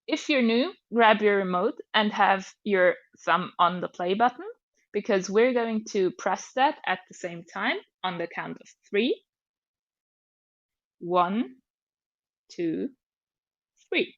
if you're new, grab your remote and have your thumb on the play button because we're going to press that at the same time on the count of 3. 1, 2, 3.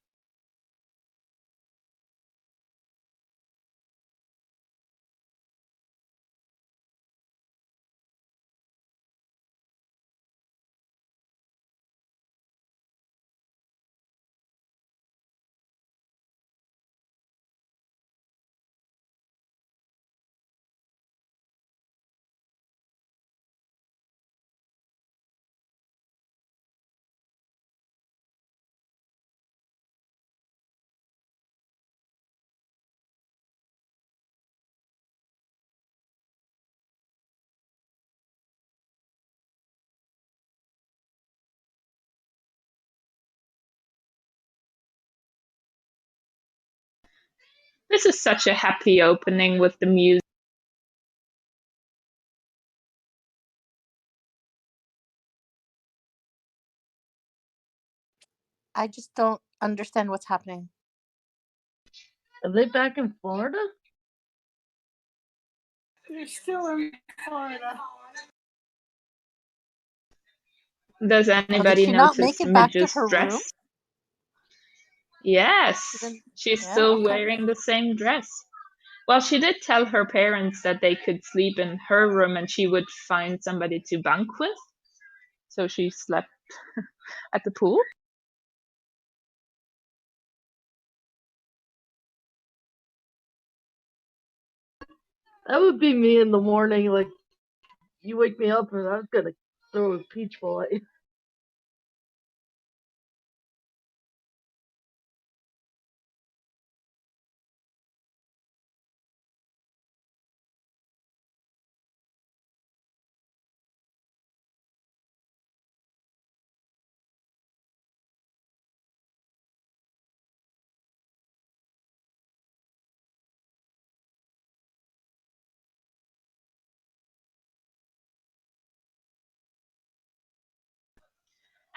This is such a happy opening with the music. I just don't understand what's happening. Are they back in Florida? They're still in Florida. Does anybody she not notice make it back to Midge's her dress? room? Yes, Then- she's yeah, still okay. wearing the same dress. Well, she did tell her parents that they could sleep in her room and she would find somebody to bunk with. So she slept at the pool. That would be me in the morning. Like, you wake me up and I'm gonna throw a peach ball at you.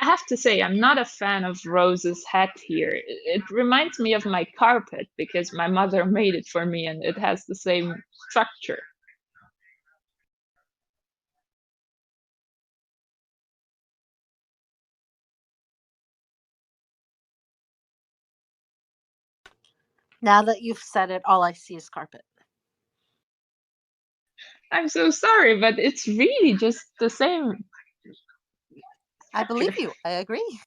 I have to say, I'm not a fan of Rose's hat here. It reminds me of my carpet because my mother made it for me and it has the same structure. Now that you've said it, all I see is carpet. I'm so sorry, but it's really just the same. I believe you. I agree.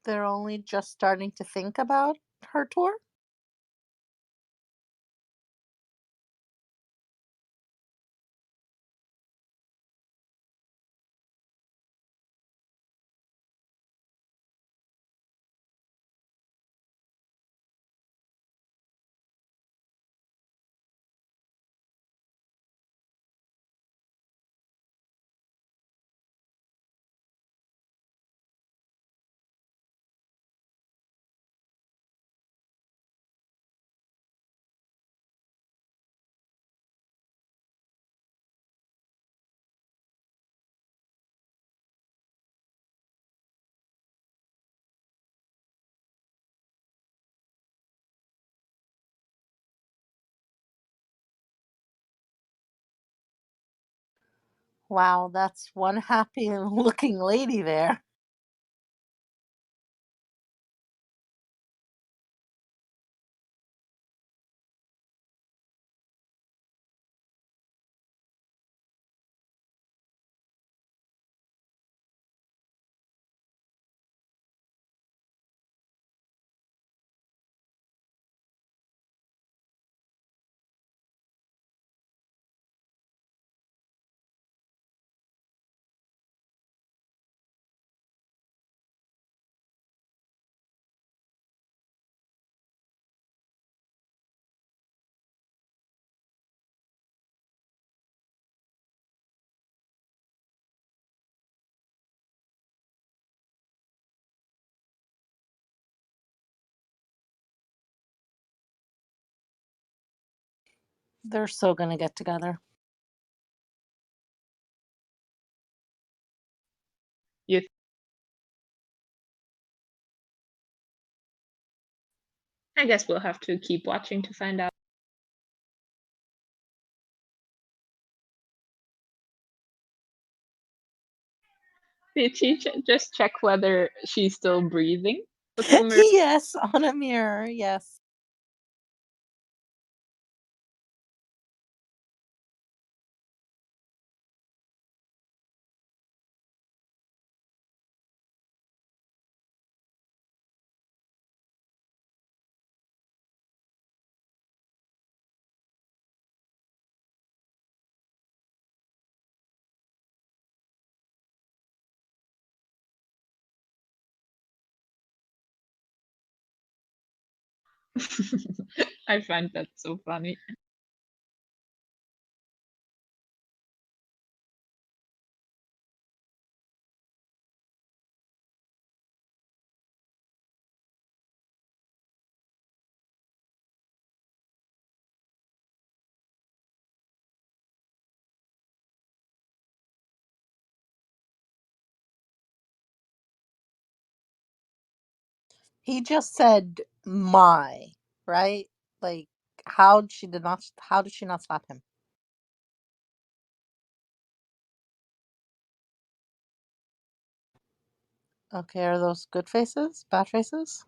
They're only just starting to think about her tour. Wow, that's one happy looking lady there. They're so gonna get together. You, I guess we'll have to keep watching to find out. Did she just check whether she's still breathing? Put some Yes, on a mirror. Yes. I find that so funny. He just said my, right? Like how did she not slap him? Okay, are those good faces? Bad faces?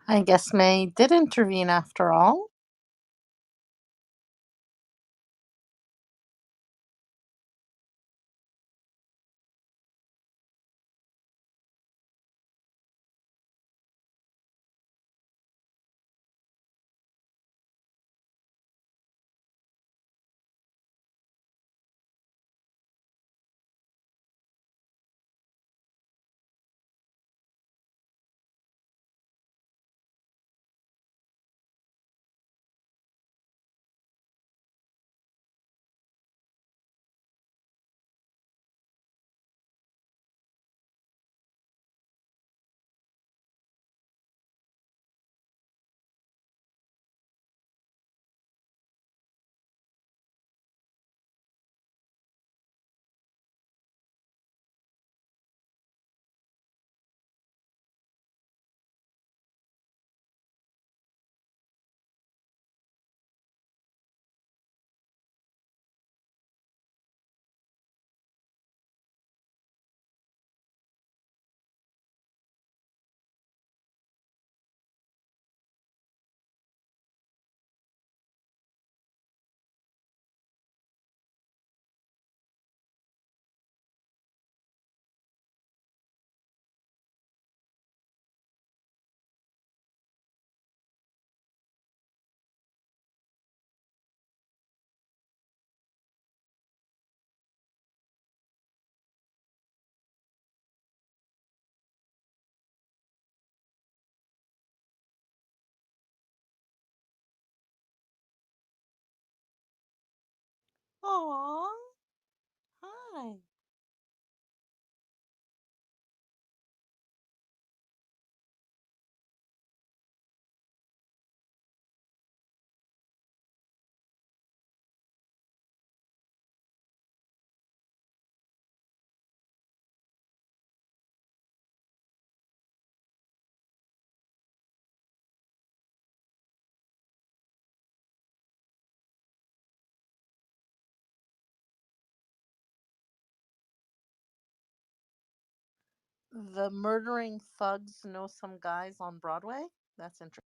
I guess May did intervene after all. Aww. Hi. The murdering thugs know some guys on Broadway? That's interesting.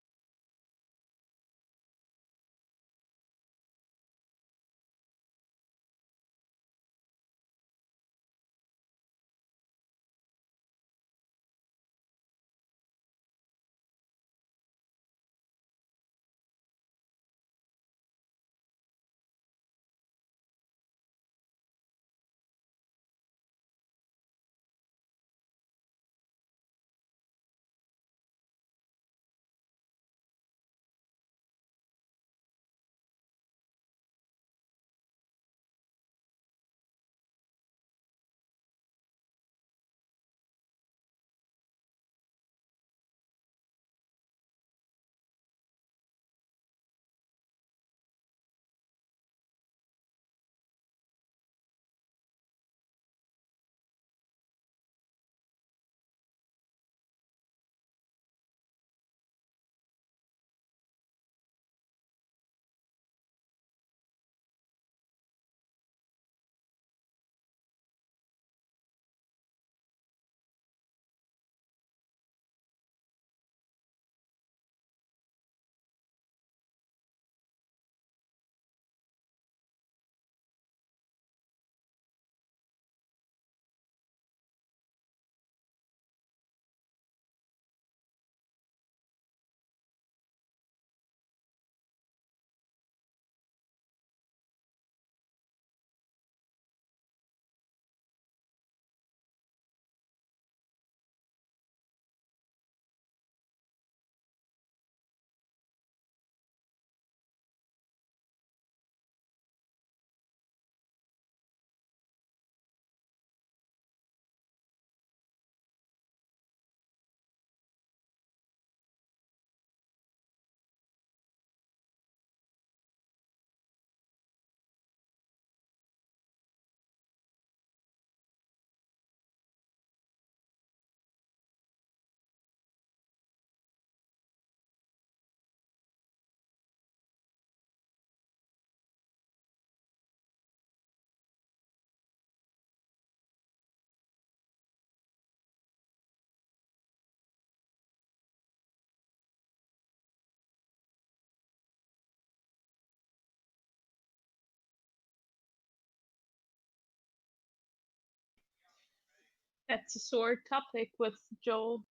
That's a sore topic with Joel.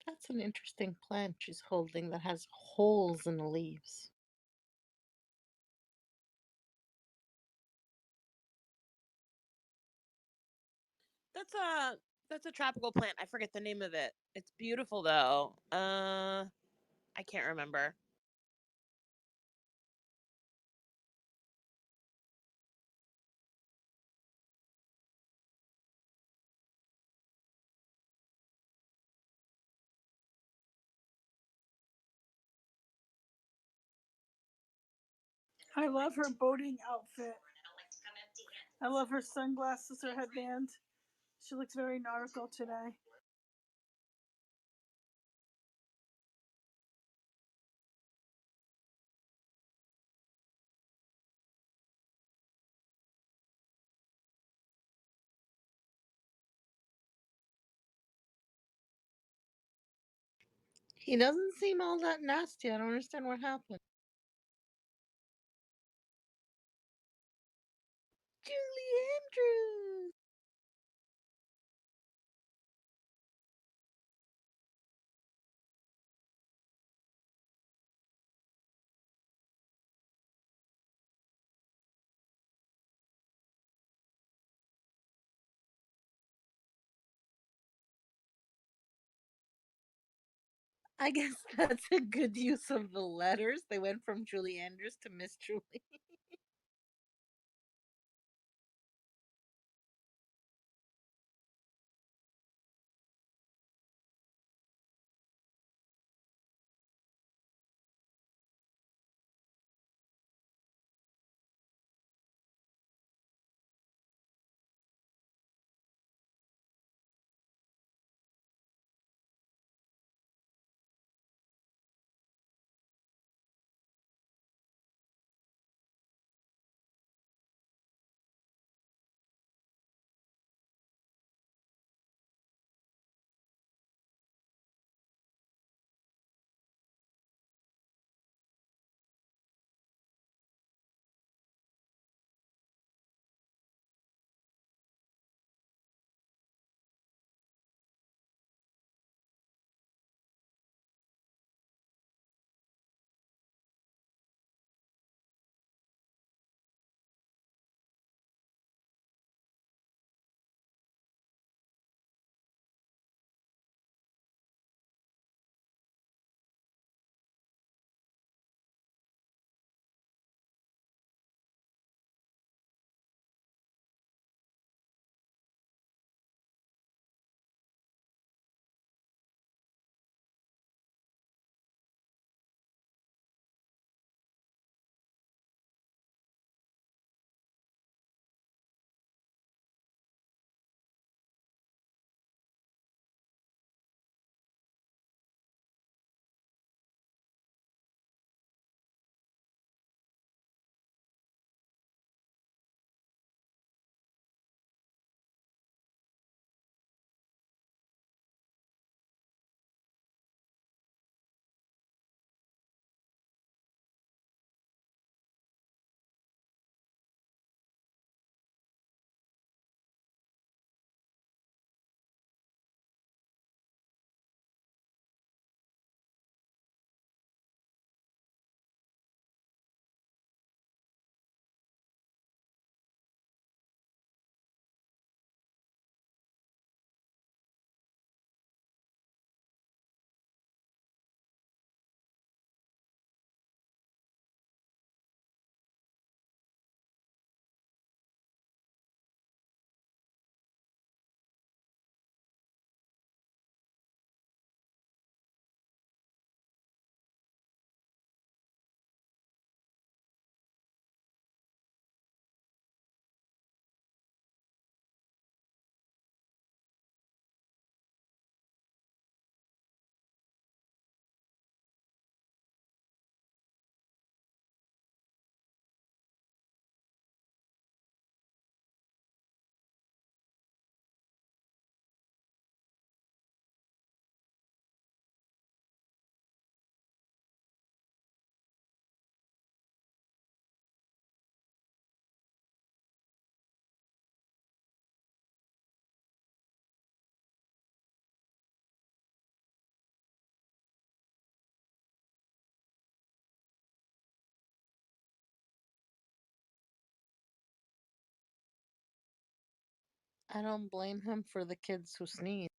That's an interesting plant she's holding that has holes in the leaves. That's a tropical plant. I forget the name of it. It's beautiful though. I can't remember. I love her boating outfit. I love her sunglasses, her headband. She looks very nautical today. He doesn't seem all that nasty. I don't understand what happened. Julie Andrews! I guess that's a good use of the letters. They went from Julie Andrews to Miss Julie. I don't blame him for the kids who sneeze.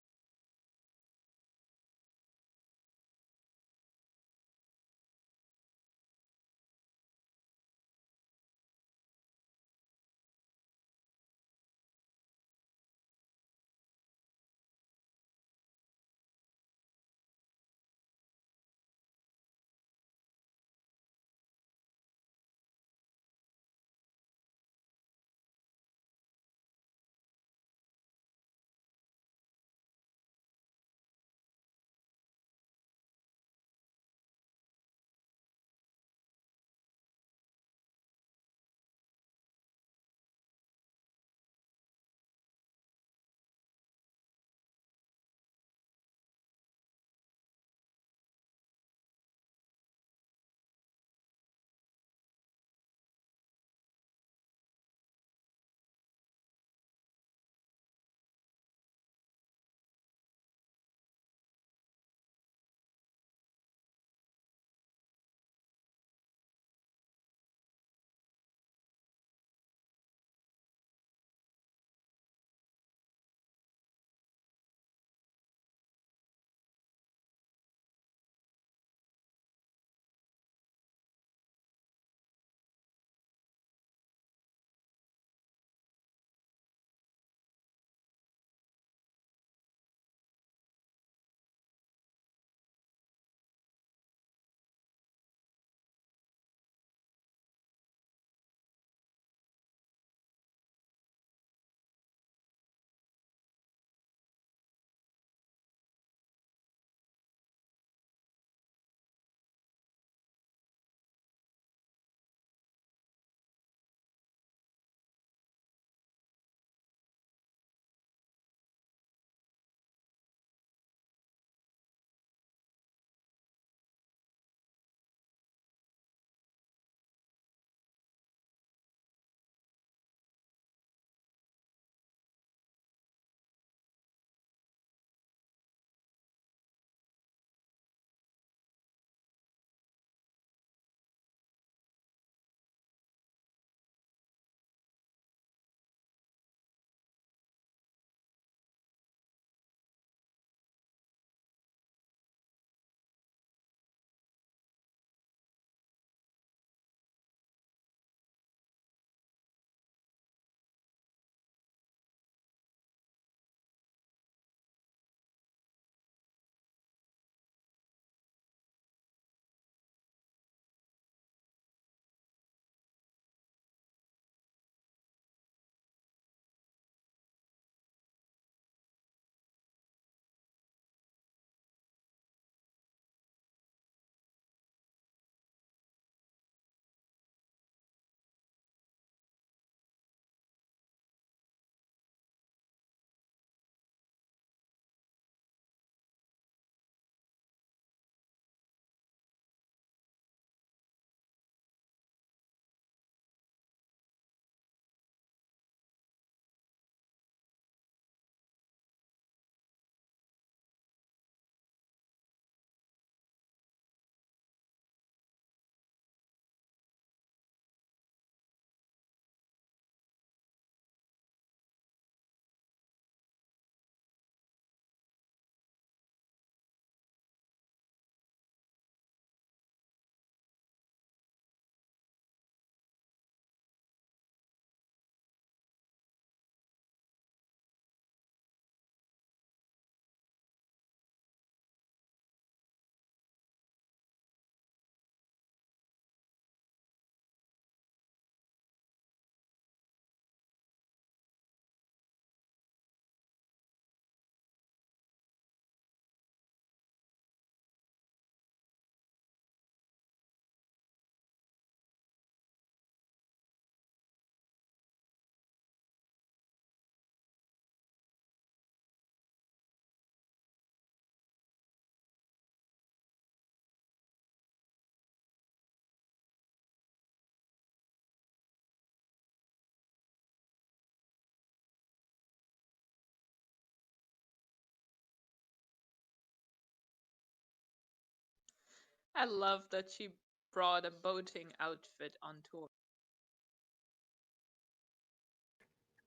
I love that she brought a boating outfit on tour.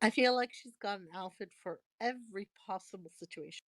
I feel like she's got an outfit for every possible situation.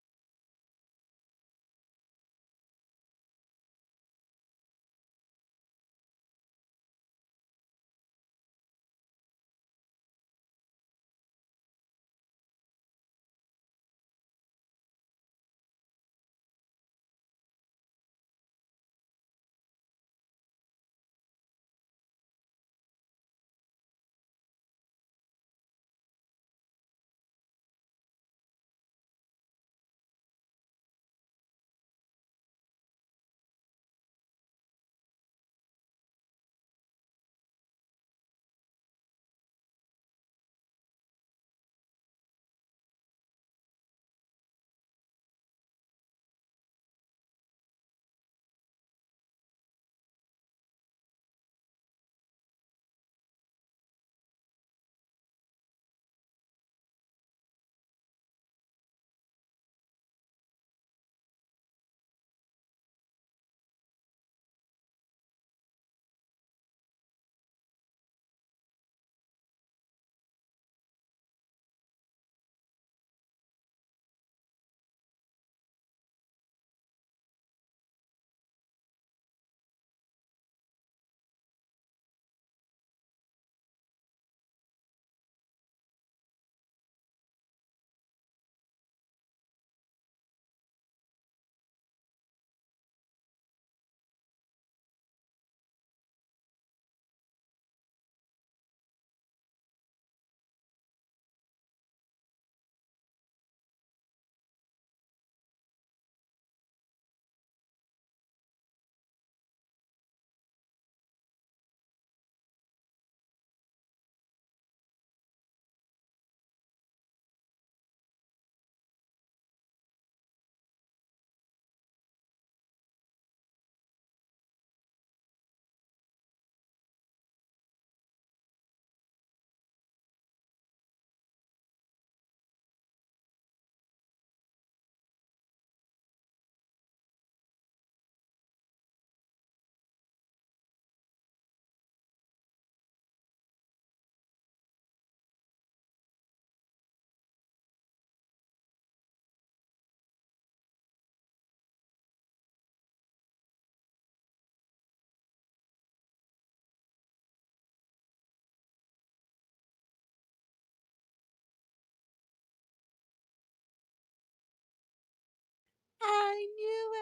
I knew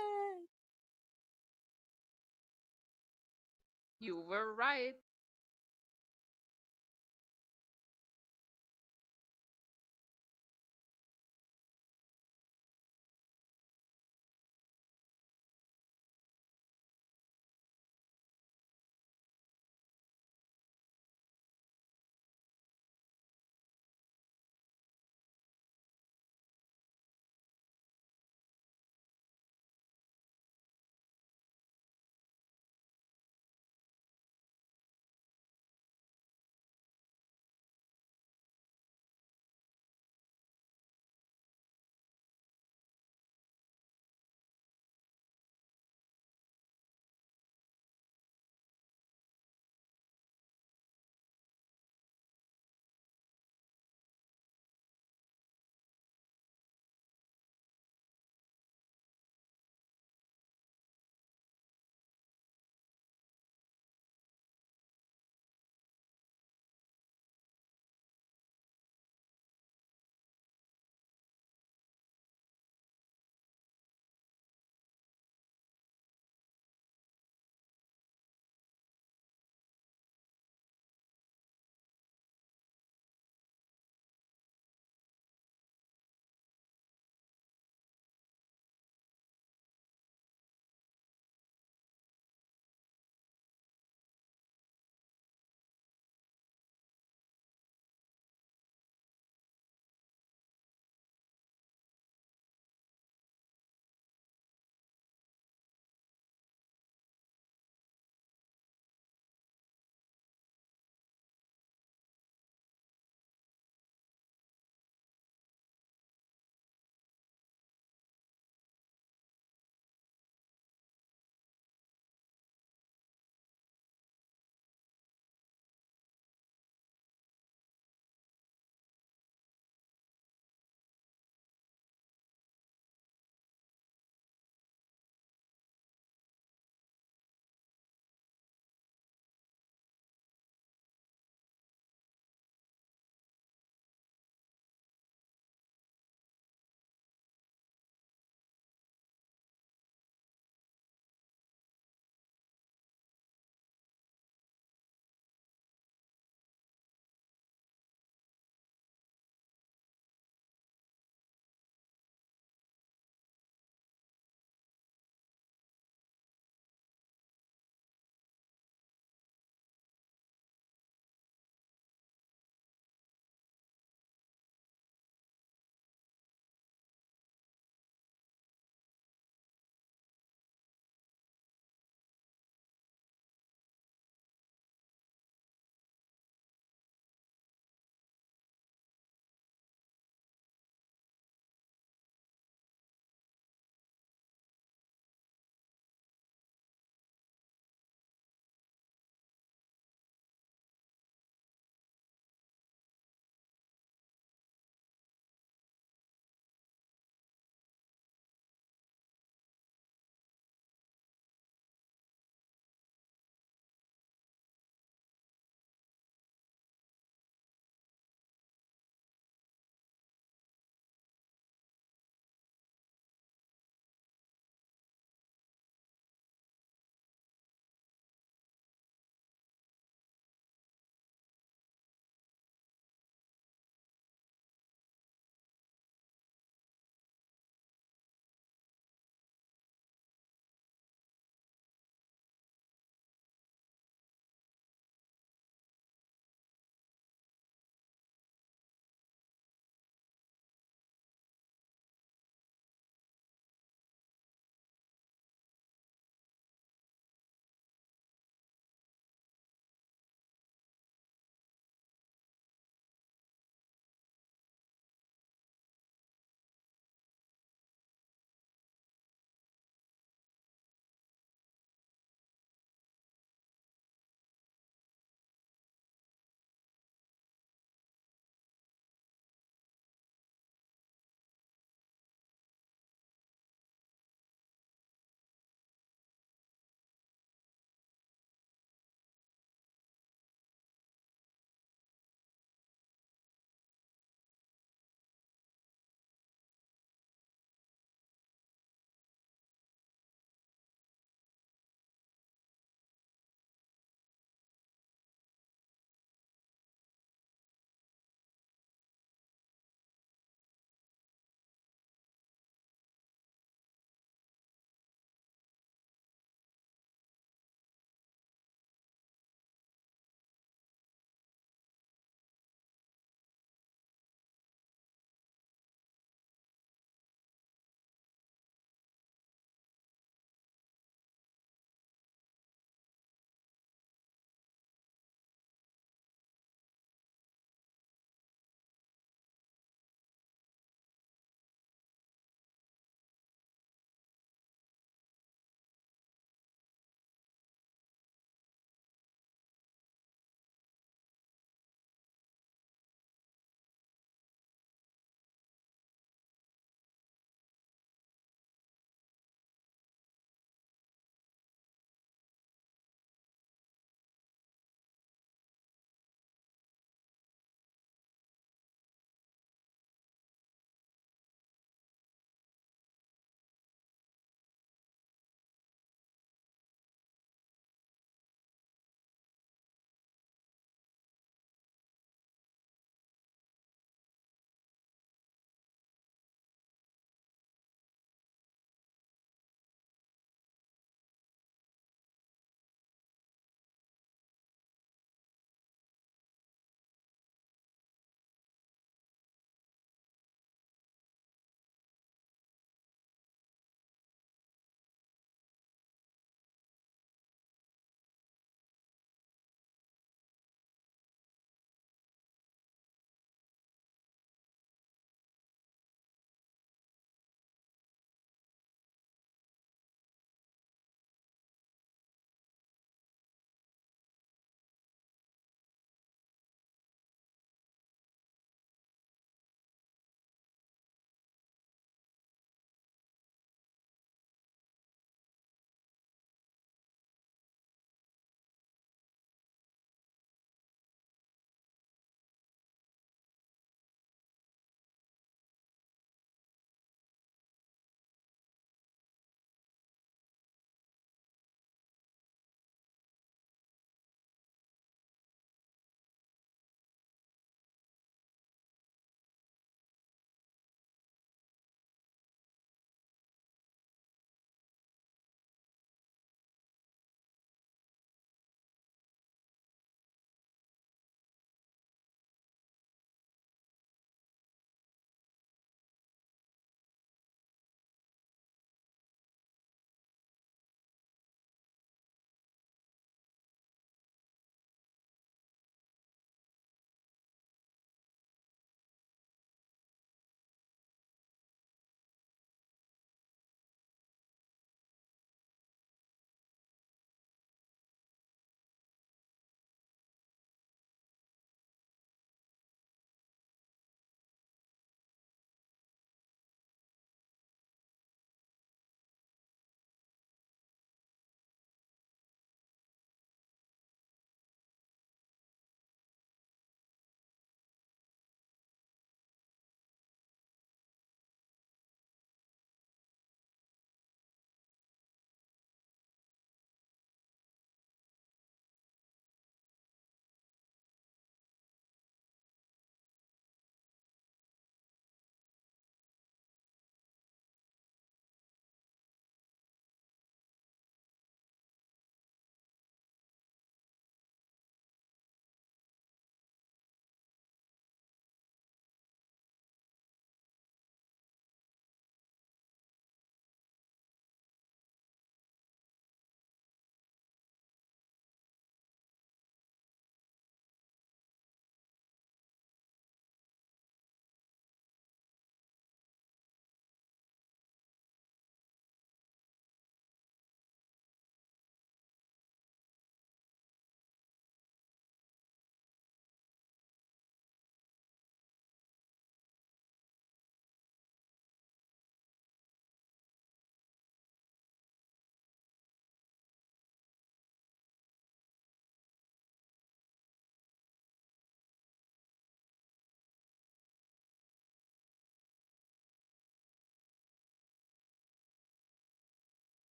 it. You were right.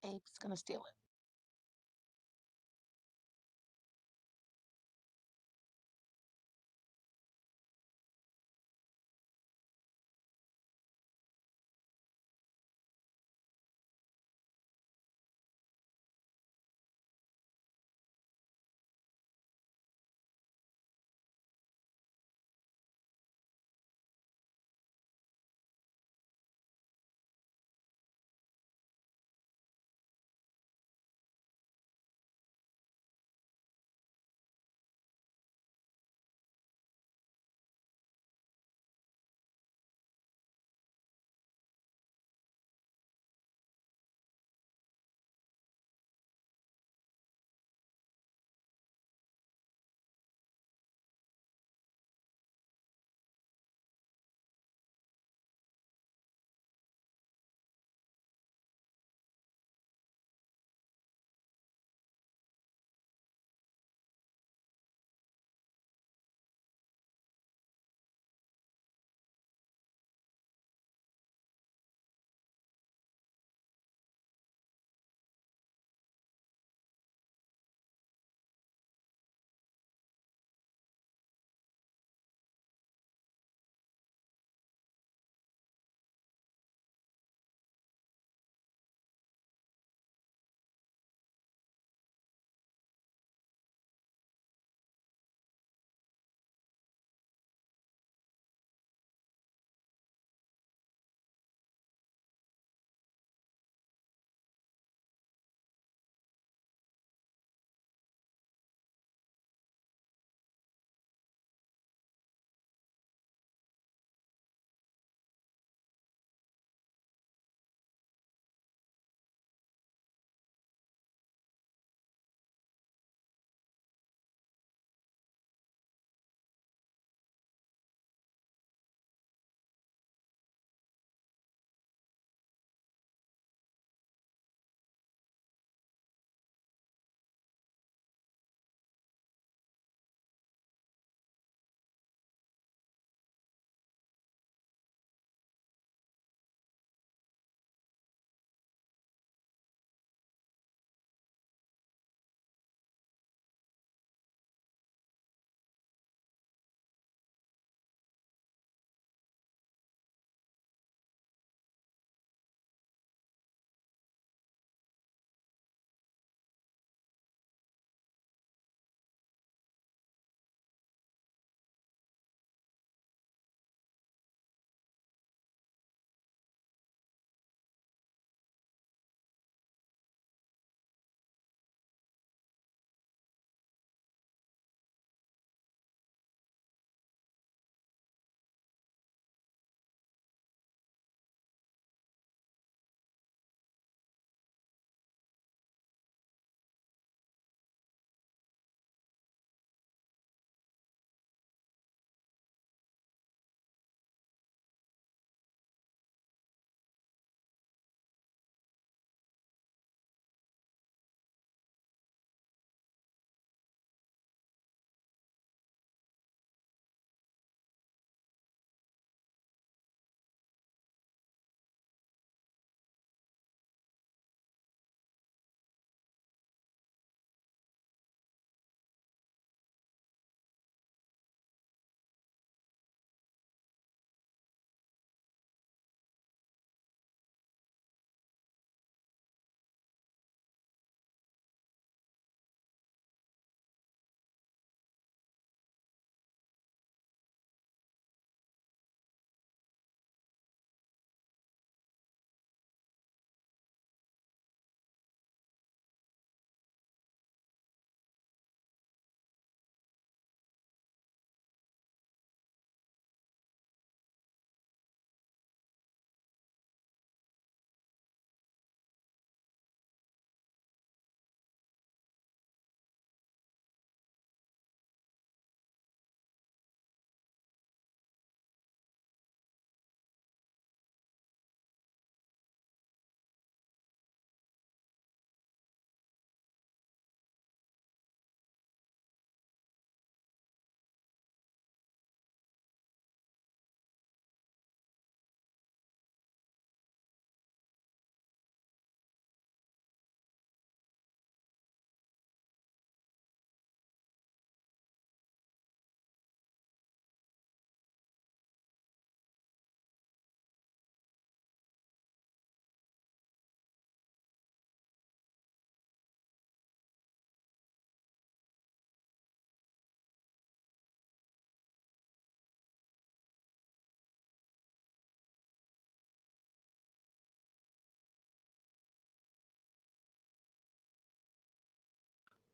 Abe's gonna steal it.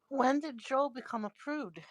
When did Joe become a prude?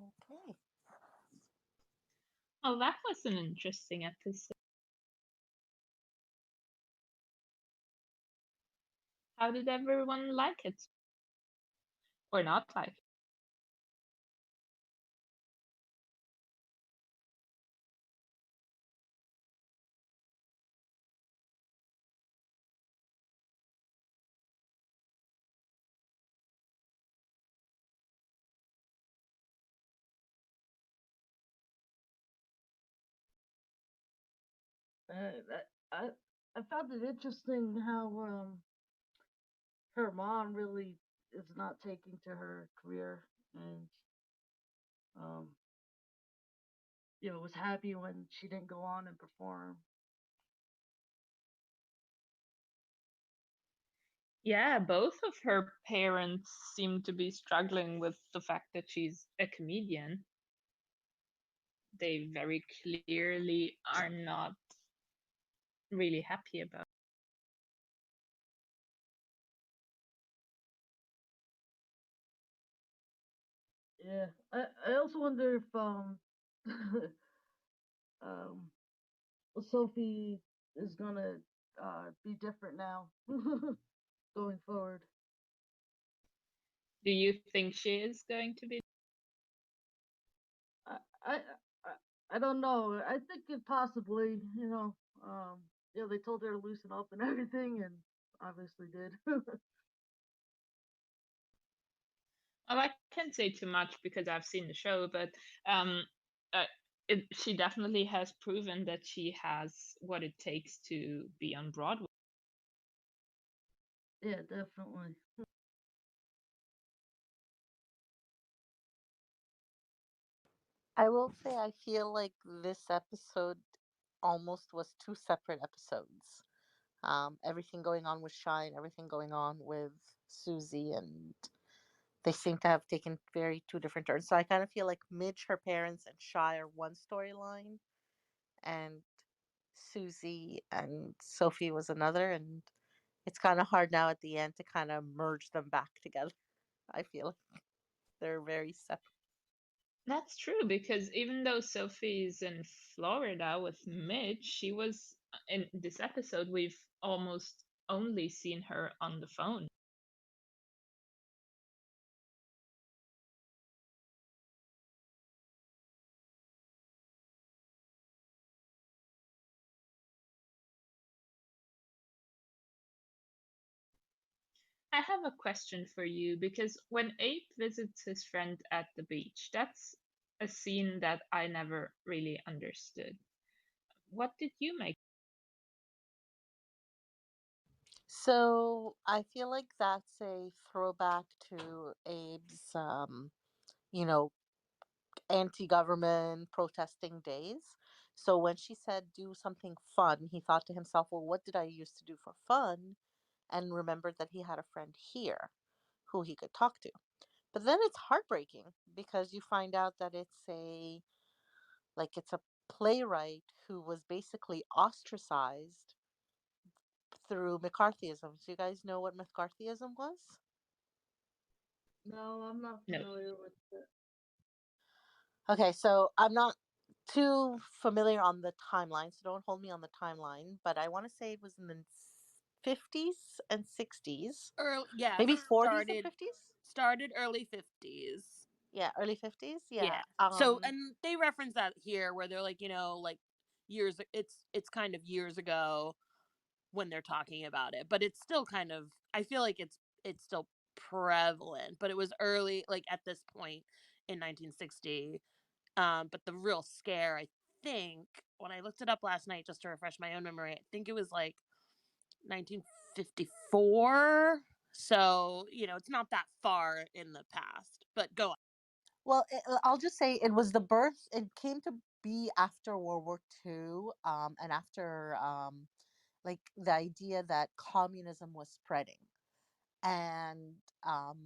Okay. Oh, that was an interesting episode. How did everyone like it? Or not like it? I I found it interesting how her mom really is not taking to her career, and um was happy when she didn't go on and perform. Yeah, both of her parents seem to be struggling with the fact that she's a comedian. They very clearly are not really happy about. Yeah, I also wonder if um Sophie is gonna be different now going forward. Do you think she is going to be? I I I don't know. I think it possibly, they told her to loosen up and everything, and obviously did. Well, I can't say too much because I've seen the show, but um, she definitely has proven that she has what it takes to be on Broadway. Yeah, definitely. I will say I feel like this episode almost was two separate episodes. Everything going on with Shy and everything going on with Susie, and they seem to have taken very two different turns. So I kind of feel like Midge, her parents, and Shy are one storyline, and Susie and Sophie was another. And it's kind of hard now at the end to kind of merge them back together. I feel like they're very separate. That's true because even though Sophie's in Florida with Mitch, she was in this episode. We've almost only seen her on the phone. I have a question for you because when Ape visits his friend at the beach, that's a scene that I never really understood. What did you make? So I feel like that's a throwback to Abe's, you know, anti-government protesting days. So when she said do something fun, he thought to himself, well, what did I used to do for fun? And remembered that he had a friend here who he could talk to. But then it's heartbreaking because you find out that it's a playwright who was basically ostracized through McCarthyism. Do you guys know what McCarthyism was? No, I'm not No. familiar with it. Okay, so I'm not too familiar on the timeline, so don't hold me on the timeline, but I want to say it was in the 50s and 60s, Early, yeah, maybe 40s and started 50s. started early 50s. Yeah, early 50s. Yeah. Yeah. So and they reference that here where they're like, like years it's kind of years ago when they're talking about it, but it's still kind of I feel like it's still prevalent, but it was early like at this point in 1960. But the real scare, I think, when I looked it up last night just to refresh my own memory, I think it was like 1954. So, it's not that far in the past. But go on. Well, I'll just say it was the birth. It came to be after World War II, and after like the idea that communism was spreading, and um,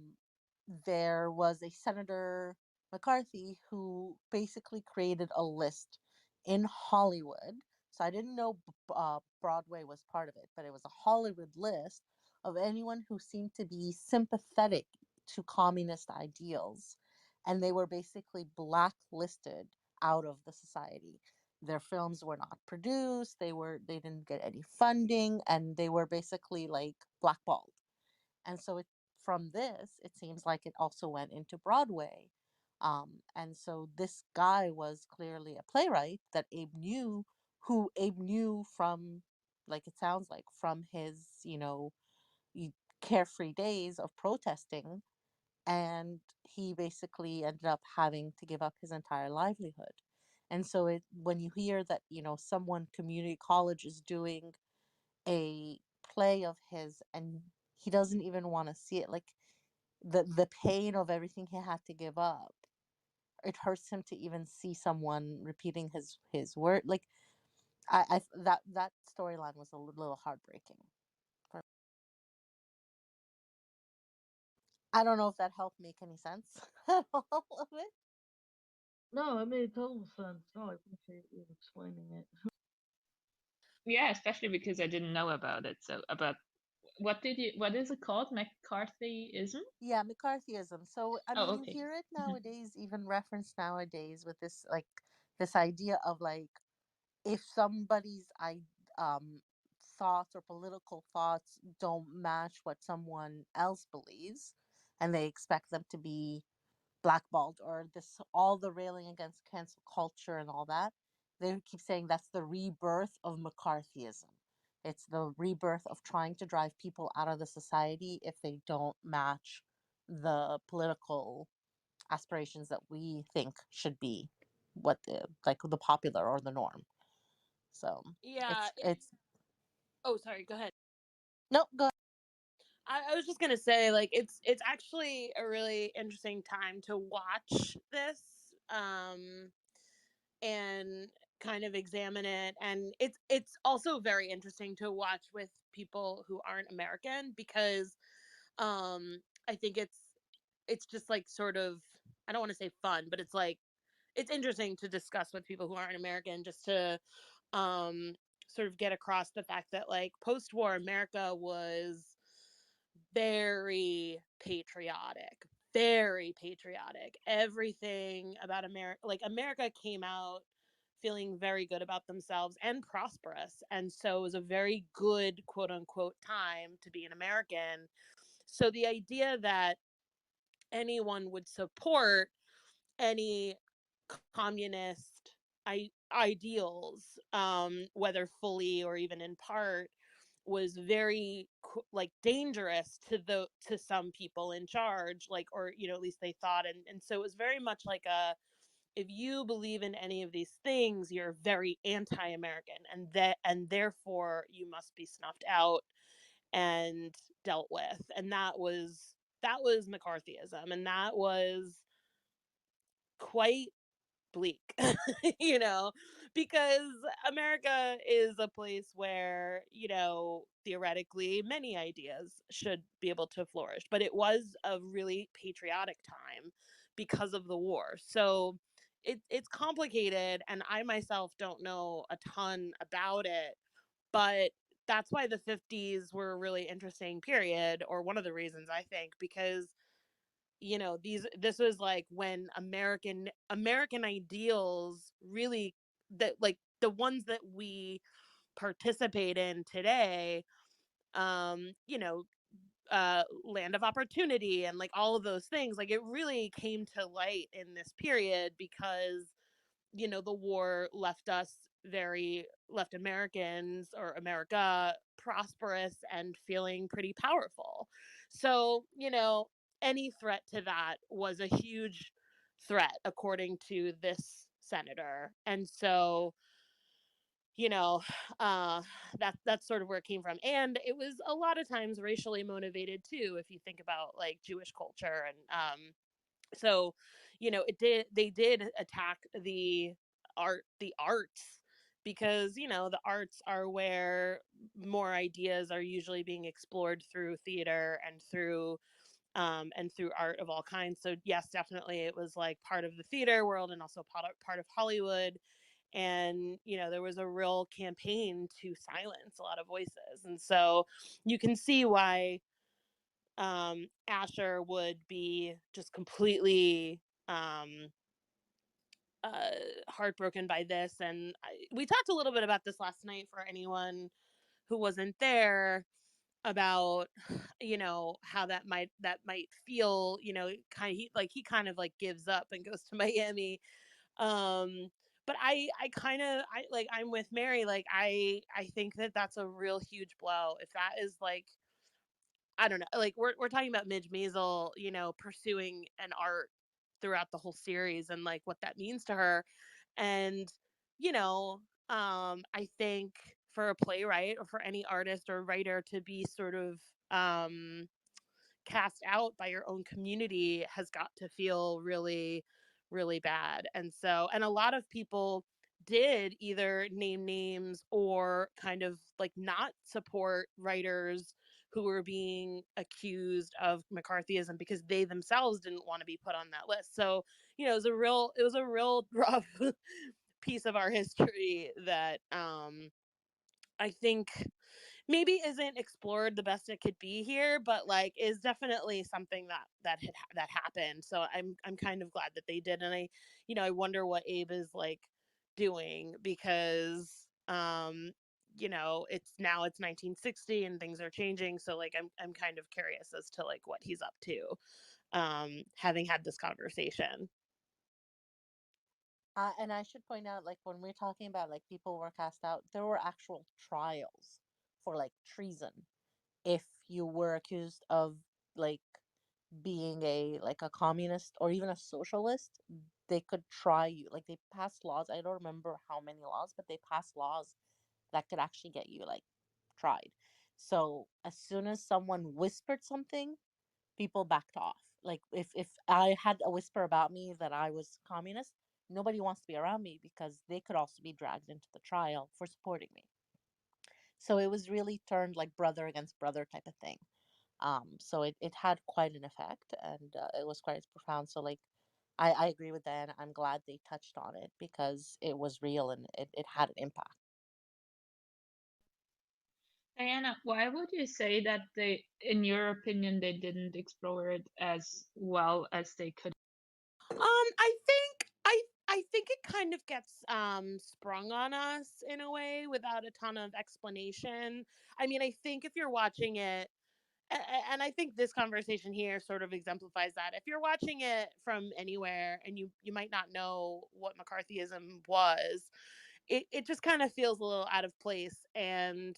there was a Senator McCarthy who basically created a list in Hollywood. So I didn't know Broadway was part of it, but it was a Hollywood list of anyone who seemed to be sympathetic to communist ideals. and they were basically blacklisted out of the society. Their films were not produced, they didn't get any funding, and they were basically like blackballed. And so from this, it seems like it also went into Broadway. And so this guy was clearly a playwright that Abe knew, who Abe knew from, like it sounds like, from his, carefree days of protesting. And he basically ended up having to give up his entire livelihood. And so when you hear that, someone community college is doing a play of his, and he doesn't even want to see it, like the pain of everything he had to give up, it hurts him to even see someone repeating his word. Like that storyline was a little heartbreaking. I don't know if that helped make any sense at all of it. No, it made total sense. No, I appreciate you explaining it. Yeah, especially because I didn't know about it. So about what is it called? McCarthyism? Yeah, McCarthyism. So I Oh, mean, you okay. hear it nowadays, even referenced nowadays, with this, like, this idea of, like, if somebody's um thoughts or political thoughts don't match what someone else believes, and they expect them to be blackballed, or this, all the railing against cancel culture and all that, they keep saying that's the rebirth of McCarthyism. It's the rebirth of trying to drive people out of the society if they don't match the political aspirations that we think should be what the popular or the norm. So Yeah. it's Oh, sorry. Go ahead. no go ahead. I was just gonna say, like, it's actually a really interesting time to watch this, and kind of examine it. And it's also very interesting to watch with people who aren't American, because I think it's just like sort of, I don't want to say fun, but it's like it's interesting to discuss with people who aren't American, just to um sort of get across the fact that, like, post-war America was very patriotic, very patriotic. Everything about America, like, America came out feeling very good about themselves and prosperous. And so it was a very good, quote unquote, time to be an American. So the idea that anyone would support any communist ideals, whether fully or even in part, was very like dangerous to some people in charge, like, or at least they thought. And so it was very much like a, if you believe in any of these things, you're very anti-American, and therefore you must be snuffed out and dealt with. And that was McCarthyism, and that was quite bleak, you know, because America is a place where, theoretically many ideas should be able to flourish, but it was a really patriotic time because of the war. So it's complicated, and I myself don't know a ton about it, but that's why the 50s were a really interesting period, or one of the reasons, I think, because this was like when American ideals really, that, like, the ones that we participate in today, um you know land of opportunity, and like all of those things, like, it really came to light in this period, because the war left Americans, or America, prosperous and feeling pretty powerful. So, any threat to that was a huge threat, according to this senator. And so, you know, uh, that's sort of where it came from. And it was a lot of times racially motivated too, if you think about, like, Jewish culture. And so, they did attack the arts, because the arts are where more ideas are usually being explored, through theater and through art of all kinds. So yes, definitely, it was like part of the theater world, and also part of Hollywood. And there was a real campaign to silence a lot of voices. And so you can see why Asher would be just completely um uh heartbroken by this. And we talked a little bit about this last night for anyone who wasn't there, about how that might feel, kind of, he kind of like gives up and goes to Miami. um but I kind of, I'm with Mary. Like, I think that that's a real huge blow if that is like, I don't know, like, we're talking about Midge Maisel, pursuing an art throughout the whole series, and like what that means to her. And you know I think for a playwright, or for any artist or writer, to be sort of um cast out by your own community has got to feel really, really bad. And a lot of people did either name names, or kind of like not support writers who were being accused of McCarthyism, because they themselves didn't want to be put on that list. So, it was a real rough piece of our history that I think maybe isn't explored the best it could be here, but like is definitely something that happened. So I'm kind of glad that they did. And I wonder what Abe is like doing, because it's 1960 and things are changing. So like I'm kind of curious as to like what he's up to, having had this conversation. And I should point out, like, when we're talking about like people were cast out, there were actual trials for like treason. If you were accused of like being a communist or even a socialist, they could try you. Like, they passed laws. I don't remember how many laws, but they passed laws that could actually get you like tried. So as soon as someone whispered something, people backed off. Like, if I had a whisper about me that I was communist, nobody wants to be around me because they could also be dragged into the trial for supporting me. So it was really turned like brother against brother type of thing. So it had quite an effect, and it was quite profound. So like, I agree with Diana. I'm glad they touched on it because it was real and it had an impact. Diana, why would you say that in your opinion, they didn't explore it as well as they could? I think it kind of gets sprung on us in a way without a ton of explanation. I mean, I think if you're watching it, and I think this conversation here sort of exemplifies that. If you're watching it from anywhere and you might not know what McCarthyism was, it just kind of feels a little out of place. And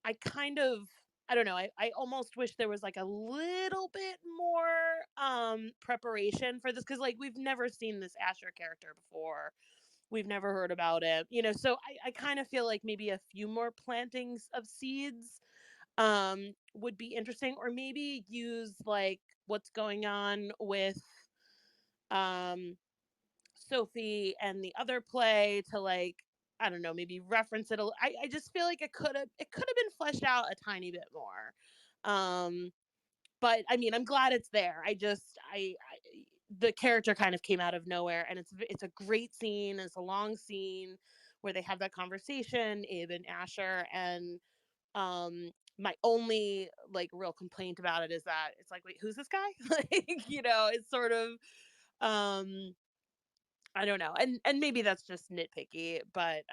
I kind of, I don't know, I almost wish there was like a little bit more preparation for this, because like we've never seen this Asher character before. We've never heard about it, so I kind of feel like maybe a few more plantings of seeds would be interesting, or maybe use like what's going on with um Sophie and the other play to like, I don't know, maybe reference it I just feel like it could have been fleshed out a tiny bit more. But I mean, I'm glad it's there. I the character kind of came out of nowhere, and it's a great scene. It's a long scene where they have that conversation, Abe and Asher. And my only like real complaint about it is that it's like, wait, who's this guy? Like, it's sort of um I don't know. And maybe that's just nitpicky, but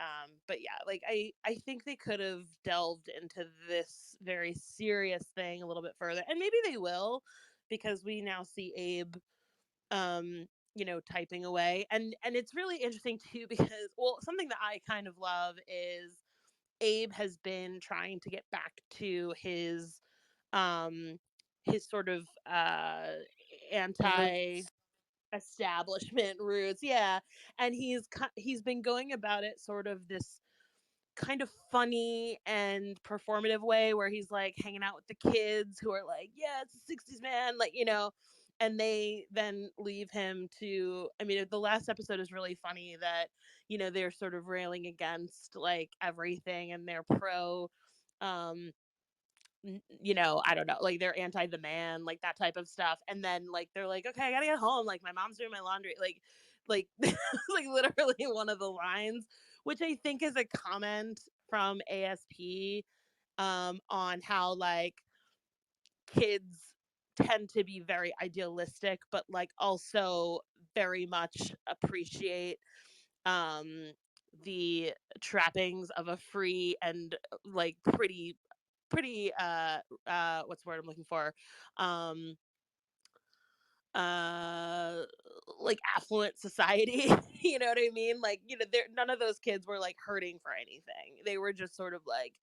yeah, like I think they could have delved into this very serious thing a little bit further. And maybe they will, because we now see Abe typing away. And it's really interesting too, because, well, something that I kind of love is Abe has been trying to get back to um his sort of anti Roots. establishment roots. Yeah. And he's been going about it sort of this kind of funny and performative way, where he's like hanging out with the kids who are like, yeah, it's the 60s, man, like, and they then leave him to, I mean, the last episode is really funny that they're sort of railing against like everything, and they're pro um I don't know, like they're anti the man, like that type of stuff. And then like they're like, okay, I gotta get home. Like my mom's doing my laundry. Like like literally one of the lines, which I think is a comment from ASP, on how like kids tend to be very idealistic, but like also very much appreciate um the trappings of a free and like pretty what's the word I'm looking for, um uh like affluent society. You know what I mean? Like, there, none of those kids were like hurting for anything. They were just sort of like,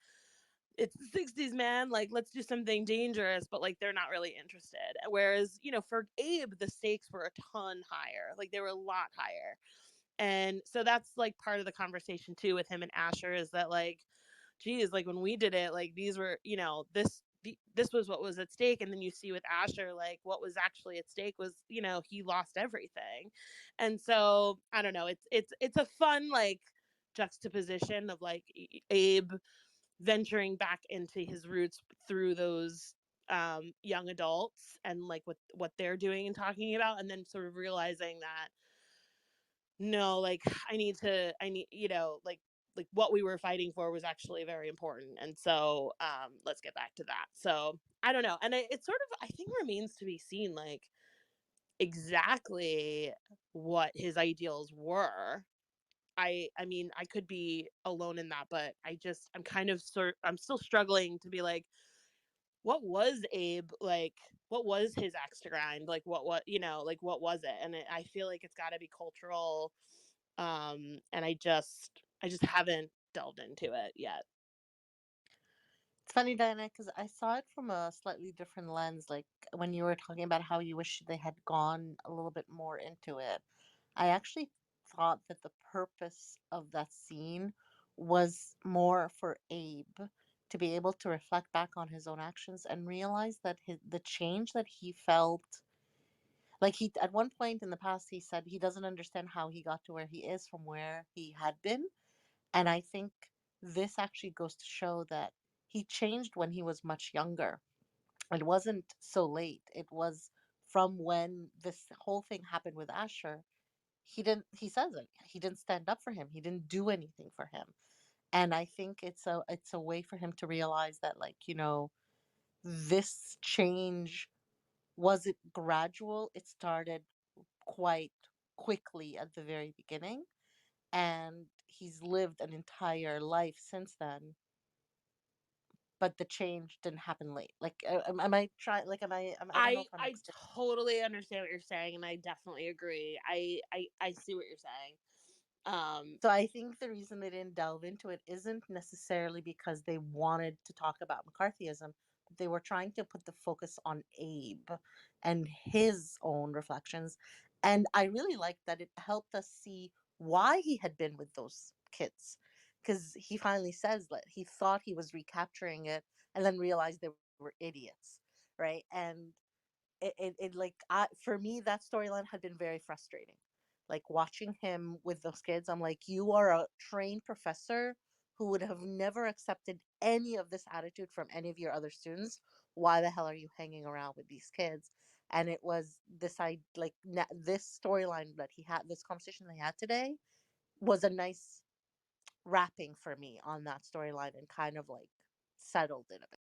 it's the 60s, man, like let's do something dangerous, but like they're not really interested. Whereas, for Abe, the stakes were a ton higher, like they were a lot higher. And so that's like part of the conversation too with him and Asher, is that like, geez, like when we did it, like these were, this was what was at stake. And then you see with Asher, like what was actually at stake was, he lost everything. And so I don't know, it's a fun like juxtaposition of like Abe venturing back into his roots through those young adults, and like what they're doing and talking about, and then sort of realizing that no, like I need, like what we were fighting for was actually very important. And so let's get back to that. So I don't know, and it sort of, I think, remains to be seen like exactly what his ideals were. I mean, I could be alone in that, but I'm kind of I'm still struggling to be like, what was Abe like? What was his axe to grind? Like what like what was it? And I feel like it's got to be cultural, and I just haven't delved into it yet. It's funny, Diana, because I saw it from a slightly different lens. Like when you were talking about how you wish they had gone a little bit more into it, I actually thought that the purpose of that scene was more for Abe to be able to reflect back on his own actions and realize that the change that he felt, like he at one point in the past he said he doesn't understand how he got to where he is from where he had been. And I think this actually goes to show that he changed when he was much younger. It wasn't so late. It was from when this whole thing happened with Asher. He says it. He didn't stand up for him. He didn't do anything for him. And I think it's a way for him to realize that, like, this change wasn't gradual. It started quite quickly at the very beginning, and he's lived an entire life since then, but the change didn't happen late. Like, am I trying? Like, I don't know I if I'm I explaining. totally understand what you're saying, and I definitely agree. I see what you're saying. So I think the reason they didn't delve into it isn't necessarily because they wanted to talk about McCarthyism, but they were trying to put the focus on Abe and his own reflections. And I really liked that it helped us see why he had been with those kids. Because he finally says that he thought he was recapturing it and then realized they were idiots. Right. And like for me that storyline had been very frustrating, like watching him with those kids. I'm like, you are a trained professor who would have never accepted any of this attitude from any of your other students. Why the hell are you hanging around with these kids? And it was this, I like this storyline that he had, this conversation they had today was a nice wrapping for me on that storyline and kind of like settled it a bit.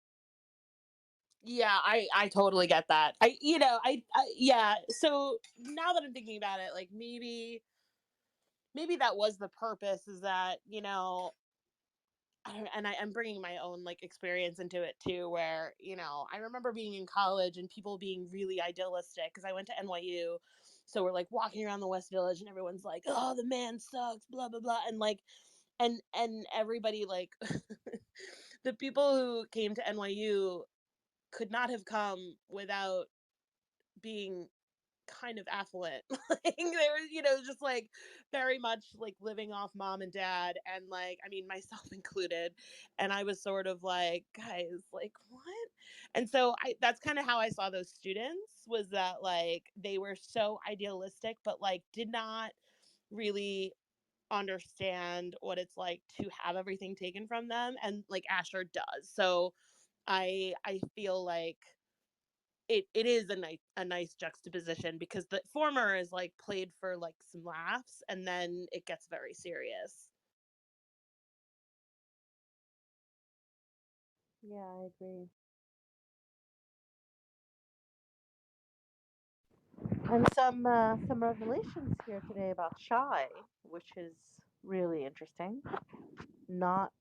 Yeah, I totally get that. I yeah. So now that I'm thinking about it, like maybe that was the purpose, is that I'm bringing my own like experience into it too, where I remember being in college and people being really idealistic because I went to NYU, so we're like walking around the West Village and everyone's like, oh, the man sucks, blah blah blah, and like and everybody like the people who came to NYU could not have come without being kind of affluent. Like they were, just like very much like living off mom and dad, and like, I mean, myself included. And I was sort of like, guys, like what? And so that's kind of how I saw those students, was that like they were so idealistic, but like did not really understand what it's like to have everything taken from them, and like Asher does. So I feel like it is a nice juxtaposition, because the former is like played for like some laughs, and then it gets very serious. Yeah, I agree. And some revelations here today about Shy, which is really interesting. Not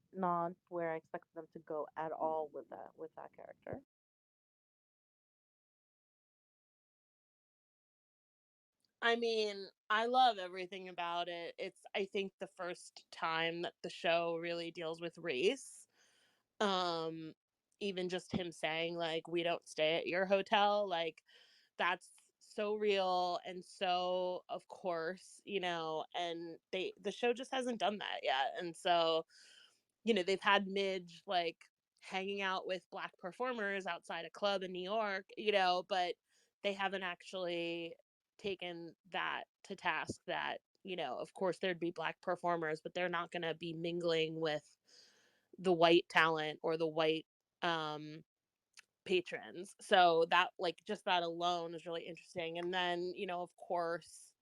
where I expected them to go at all with that character. I mean, I love everything about it. It's, I think, the first time that the show really deals with race. Um Even just him saying like we don't stay at your hotel, like that's so real and so of course, and the show just hasn't done that yet. And so, they've had Midge like hanging out with black performers outside a club in New York, but they haven't actually taken that to task that, of course there'd be black performers, but they're not going to be mingling with the white talent or the white um patrons. So that, like, just that alone is really interesting. And then, of course,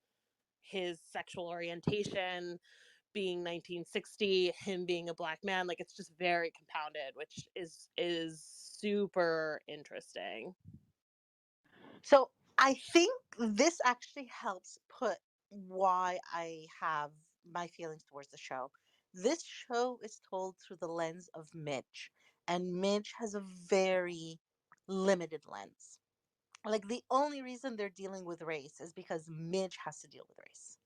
his sexual orientation being 1960, him being a black man, like, it's just very compounded, which is super interesting. So I think this actually helps put why I have my feelings towards the show. This show is told through the lens of Midge, and Midge has a very limited lens. Like the only reason they're dealing with race is because Midge has to deal with race.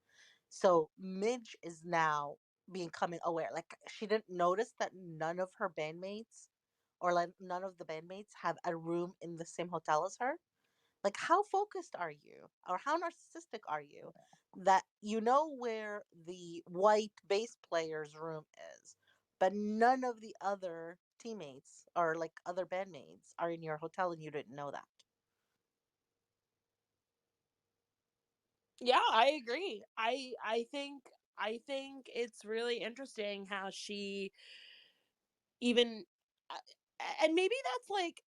So Midge is now becoming aware. Like she didn't notice that none of her bandmates or like none of the bandmates have a room in the same hotel as her. Like how focused are you or how narcissistic are you that you know where the white bass player's room is, but none of the other teammates or like other bandmates are in your hotel and you didn't know that. Yeah, I agree. I think it's really interesting how she even uh, and maybe that's like,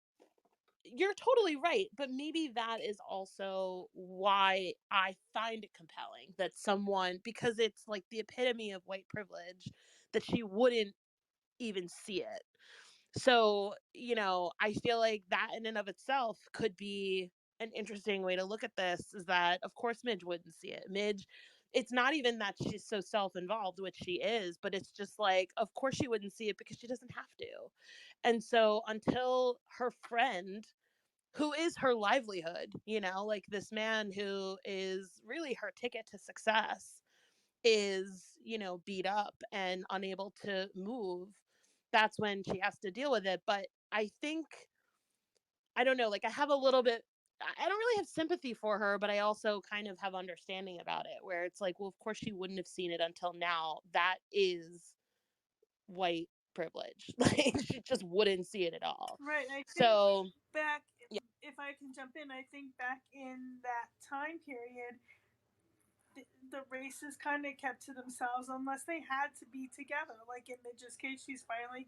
you're totally right, but maybe that is also why I find it compelling that someone, because it's like the epitome of white privilege, that she wouldn't even see it. So, I feel like that in and of itself could be an interesting way to look at this, is that of course Midge wouldn't see it. Midge, it's not even that she's so self-involved, which she is, but it's just like of course she wouldn't see it because she doesn't have to. And so until her friend, who is her livelihood, like this man who is really her ticket to success, is, beat up and unable to move, that's when she has to deal with it. But I think, I don't know, like I have a little bit, I don't really have sympathy for her, but I also kind of have understanding about it, where it's like, well, of course she wouldn't have seen it until now. That is white privilege. Like she just wouldn't see it at all. Right. I think So, back, yeah. if I can jump in, I think back in that time period, the races kind of kept to themselves unless they had to be together. Like in Midge's case, she's finally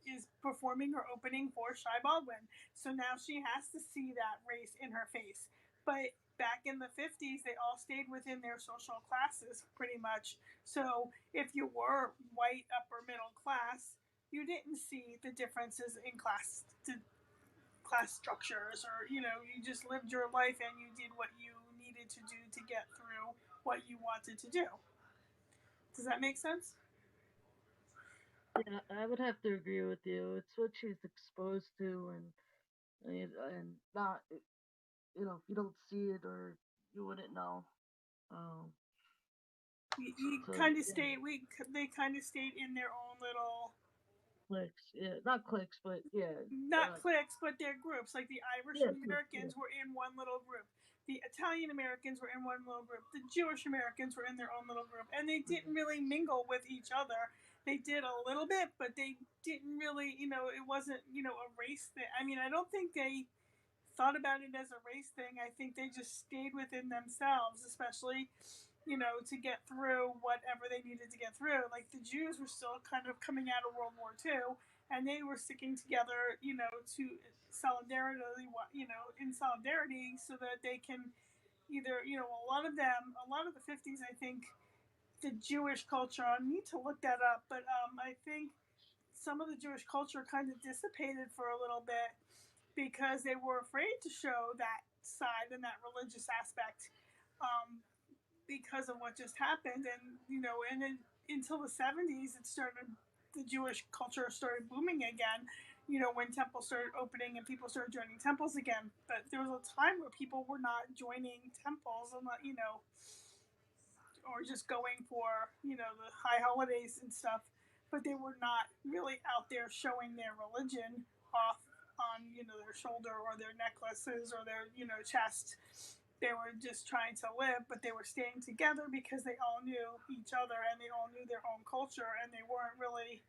is performing her opening for Shy Baldwin. So now she has to see that race in her face. But back in the 50s, they all stayed within their social classes pretty much. So if you were white, upper middle class, you didn't see the differences in class structures, or you just lived your life and you did what you needed to do to get through what you wanted to do. Does that make sense? Yeah, I would have to agree with you. It's what she's exposed to, and not if you don't see it or you wouldn't know. Um, You so kind of yeah, stayed we They kind of stayed in their own little, clicks. Yeah, not clicks, but yeah, not cliques, but their groups. Like the Irish yeah, cliques. Yeah, Americans were in one little group. The Italian Americans were in one little group. The Jewish Americans were in their own little group, and they didn't mhm, really mingle with each other. They did a little bit, but they didn't really. It wasn't a race thing. I mean, I don't think they thought about it as a race thing. I think they just stayed within themselves, especially, to get through whatever they needed to get through. Like the Jews were still kind of coming out of World War II, and they were sticking together, to solidarity, in solidarity, so that they can either, a lot of the 50s, I think, the Jewish culture, I need to look that up, but I think some of the Jewish culture kind of dissipated for a little bit, because they were afraid to show that side and that religious aspect, um, because of what just happened. And and then until the 70s, it started. The Jewish culture started booming again. When temples started opening and people started joining temples again. But there was a time where people were not joining temples and or just going for the high holidays and stuff, but they were not really out there showing their religion off on their shoulder or their necklaces or their chest. They were just trying to live, but they were staying together because they all knew each other and they all knew their own culture, and they weren't really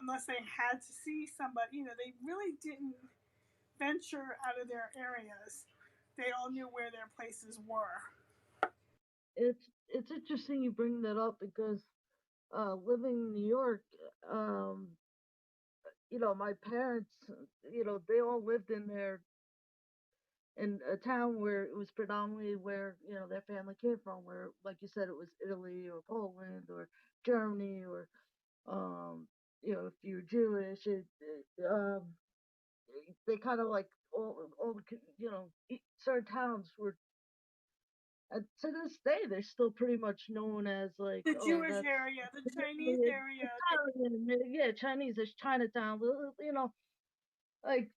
unless they had to see somebody, they really didn't venture out of their areas. They all knew where their places were. It's interesting you bring that up because living in New York, um, my parents, they all lived in a town where it was predominantly where their family came from, where like you said it was Italy or Poland or Germany or if you're Jewish, they kind of like all the certain towns were. And to this day, they're still pretty much known as like, The oh, Jewish that's area, the Chinese Italian, area. yeah, Chinese is Chinatown. Like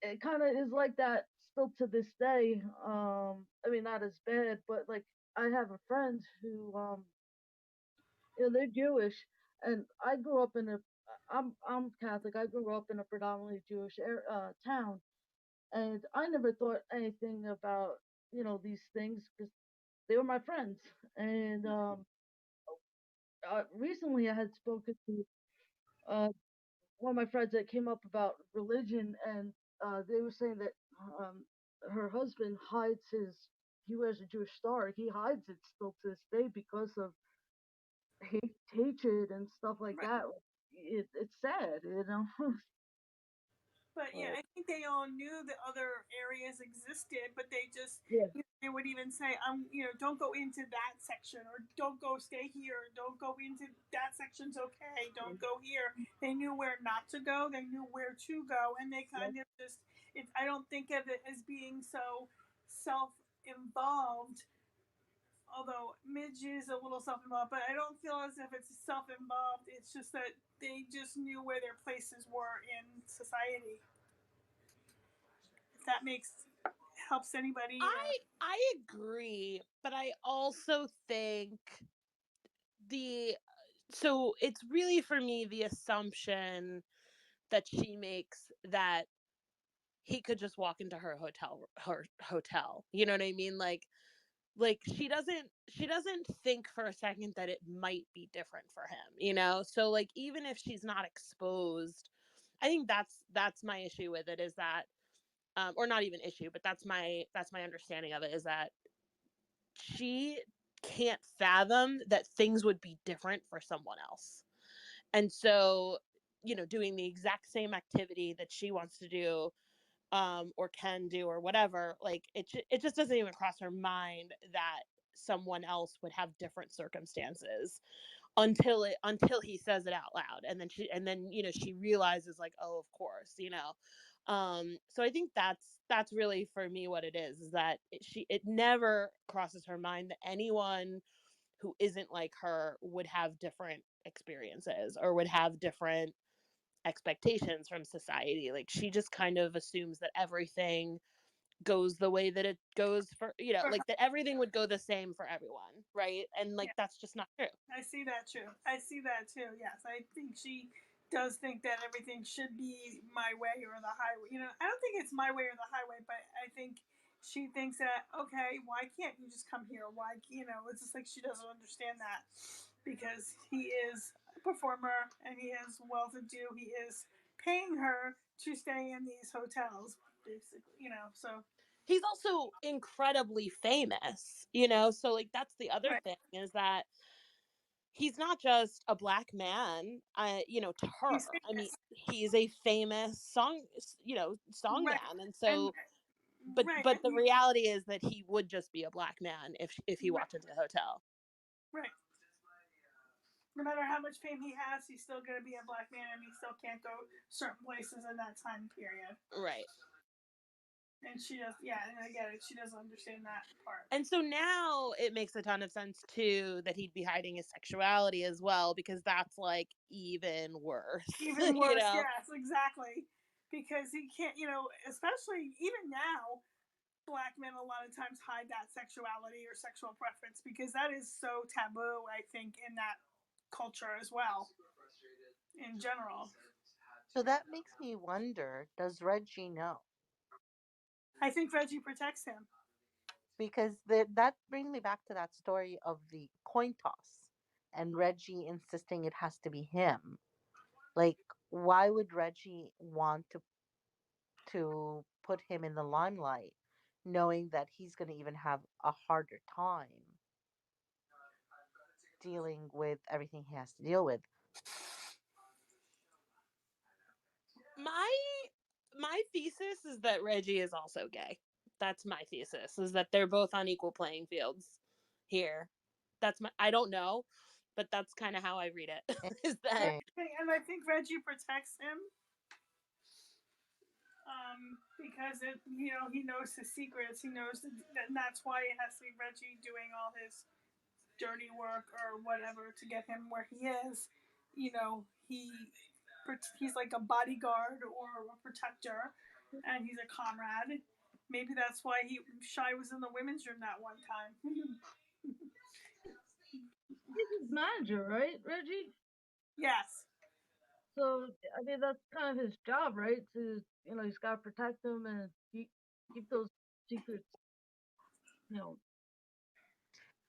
it kind of is like that still to this day. I mean, not as bad, but like I have a friend who, they're Jewish, and I grew up in a. I'm Catholic. I grew up in a predominantly Jewish town, and I never thought anything about these things because they were my friends. And recently, I had spoken to uh, one of my friends that came up about religion, and they were saying that um, her husband hides his. He wears a Jewish star. He hides it still to this day because of hatred and stuff like Right. that. It's sad, But yeah, But I think they all knew that other areas existed, but they just yeah, they would even say, don't go into that section, or don't go stay here, don't go into that section's okay, don't go here. They knew where not to go, they knew where to go, and they yeah, kind of just. I don't think of it as being so self-involved, although Midge is a little self-involved, but I don't feel as if it's self-involved. It's just that they just knew where their places were in society. If that makes helps anybody. I agree, but I also think the it's really for me the assumption that she makes that he could just walk into her hotel. You know what I mean? Like she doesn't think for a second that it might be different for him. So like even if she's not exposed, I think that's my issue with it, is that or not even issue, but that's my understanding of it, is that she can't fathom that things would be different for someone else. And so, doing the exact same activity that she wants to do, or can do, or whatever, like it just doesn't even cross her mind that someone else would have different circumstances until he says it out loud, and then she realizes, like, oh, of course. So I think that's really for me what it is that it never crosses her mind that anyone who isn't like her would have different experiences or would have different expectations from society. Like she just kind of assumes that everything goes the way that it goes for, For her, like that everything would go the same for everyone, right? And like yeah, that's just not true. I see that too. I see that too. Yes, I think she does think that everything should be my way or the highway. I don't think it's my way or the highway, but I think she thinks that, okay, why can't you just come here? Why, it's just like she doesn't understand that because he is a performer and he is well to do. He is paying her to stay in these hotels, basically. So He's also incredibly famous, so like that's the other right, thing, is that he's not just a black man, to her. he's I mean, famous, he's a famous right, songman. And and so but right, but and the reality is that he would just be a black man if he right, walked into the hotel. right. No matter how much fame he has, he's still going to be a black man, and he still can't go certain places in that time period. Right. And she does, yeah, and I get it. She doesn't understand that part. And so now it makes a ton of sense too that he'd be hiding his sexuality as well, because that's like even worse. Even You worse, know? yes, exactly. Because he can't, especially even now, black men a lot of times hide that sexuality or sexual preference because that is so taboo, I think, in that culture as well, in general. So that makes me wonder, does Reggie know? I think Reggie protects him. Because that brings me back to that story of the coin toss and Reggie insisting it has to be him. Like, why would Reggie want to put him in the limelight, knowing that he's going to even have a harder time dealing with everything he has to deal with? My my thesis is that Reggie is also gay. That's my thesis, is that they're both on equal playing fields here. That's my I don't know, but that's kind of how I read it. Is that Interesting. And I think Reggie protects him because he knows his secrets. He knows that, and that's why it has to be Reggie doing all his dirty work or whatever to get him where he is. He's like a bodyguard or a protector, and he's a comrade. Maybe that's why Shy was in the women's room that one time. He's his manager, right, Reggie? Yes. So I mean that's kind of his job, right? To he's got to protect them and keep those secrets, you know,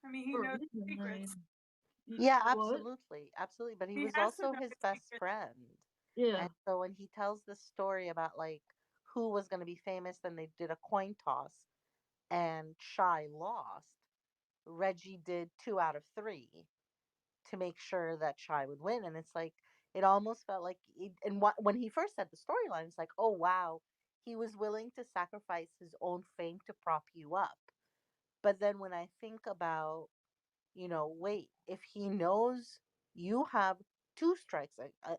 I mean, he for a knows reason. I mean, secrets. Yeah, what? absolutely. Absolutely. But he He was has to also know his his best secrets. friend. Yeah. And so when he tells this story about like who was going to be famous, then they did a coin toss and Shy lost. Reggie did 2 out of 3 to make sure that Shy would win. And it's like, it almost felt like, when he first said the storyline, it's like, oh, wow, he was willing to sacrifice his own fame to prop you up. But then when I think about, wait, if he knows you have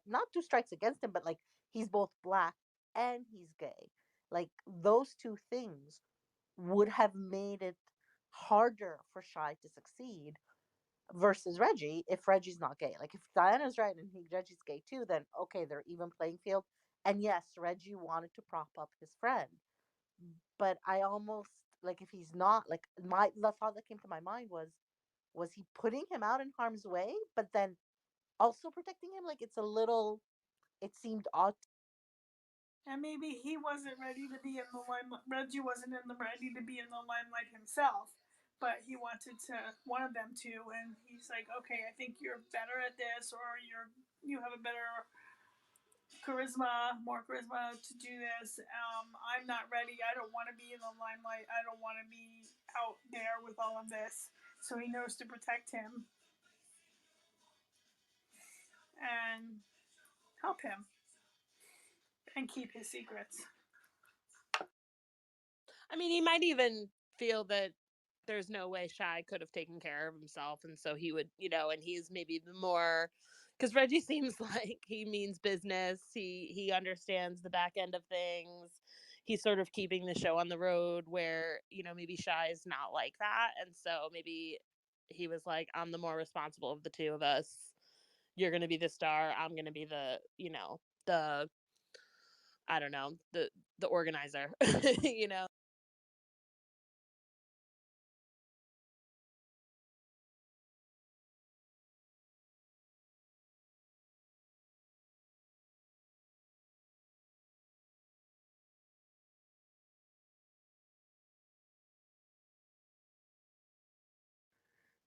not 2 strikes against him, but like he's both black and he's gay, like those two things would have made it harder for Shy to succeed versus Reggie if Reggie's not gay. Like if Diana's right and Reggie's gay too, then okay, they're even playing field. And yes, Reggie wanted to prop up his friend, but I almost like if he's not like the thought that came to my mind was he putting him out in harm's way, but then also protecting him? Like it's a little. It seemed odd. And maybe he wasn't ready to be in the limelight. Reggie wasn't ready to be in the limelight himself, but he wanted them to, and he's like, okay, I think you're better at this, or you have a better more charisma to do this. I'm not ready. I don't want to be in the limelight. I don't want to be out there with all of this. So he knows to protect him and help him and keep his secrets. I mean, he might even feel that there's no way Shy could have taken care of himself, and so he would, and he's maybe the more, because Reggie seems like he means business. He understands the back end of things. He's sort of keeping the show on the road, where maybe Shy is not like that, and so maybe he was like, I'm the more responsible of the two of us. You're gonna be the star. I'm gonna be the I don't know, the organizer. you know.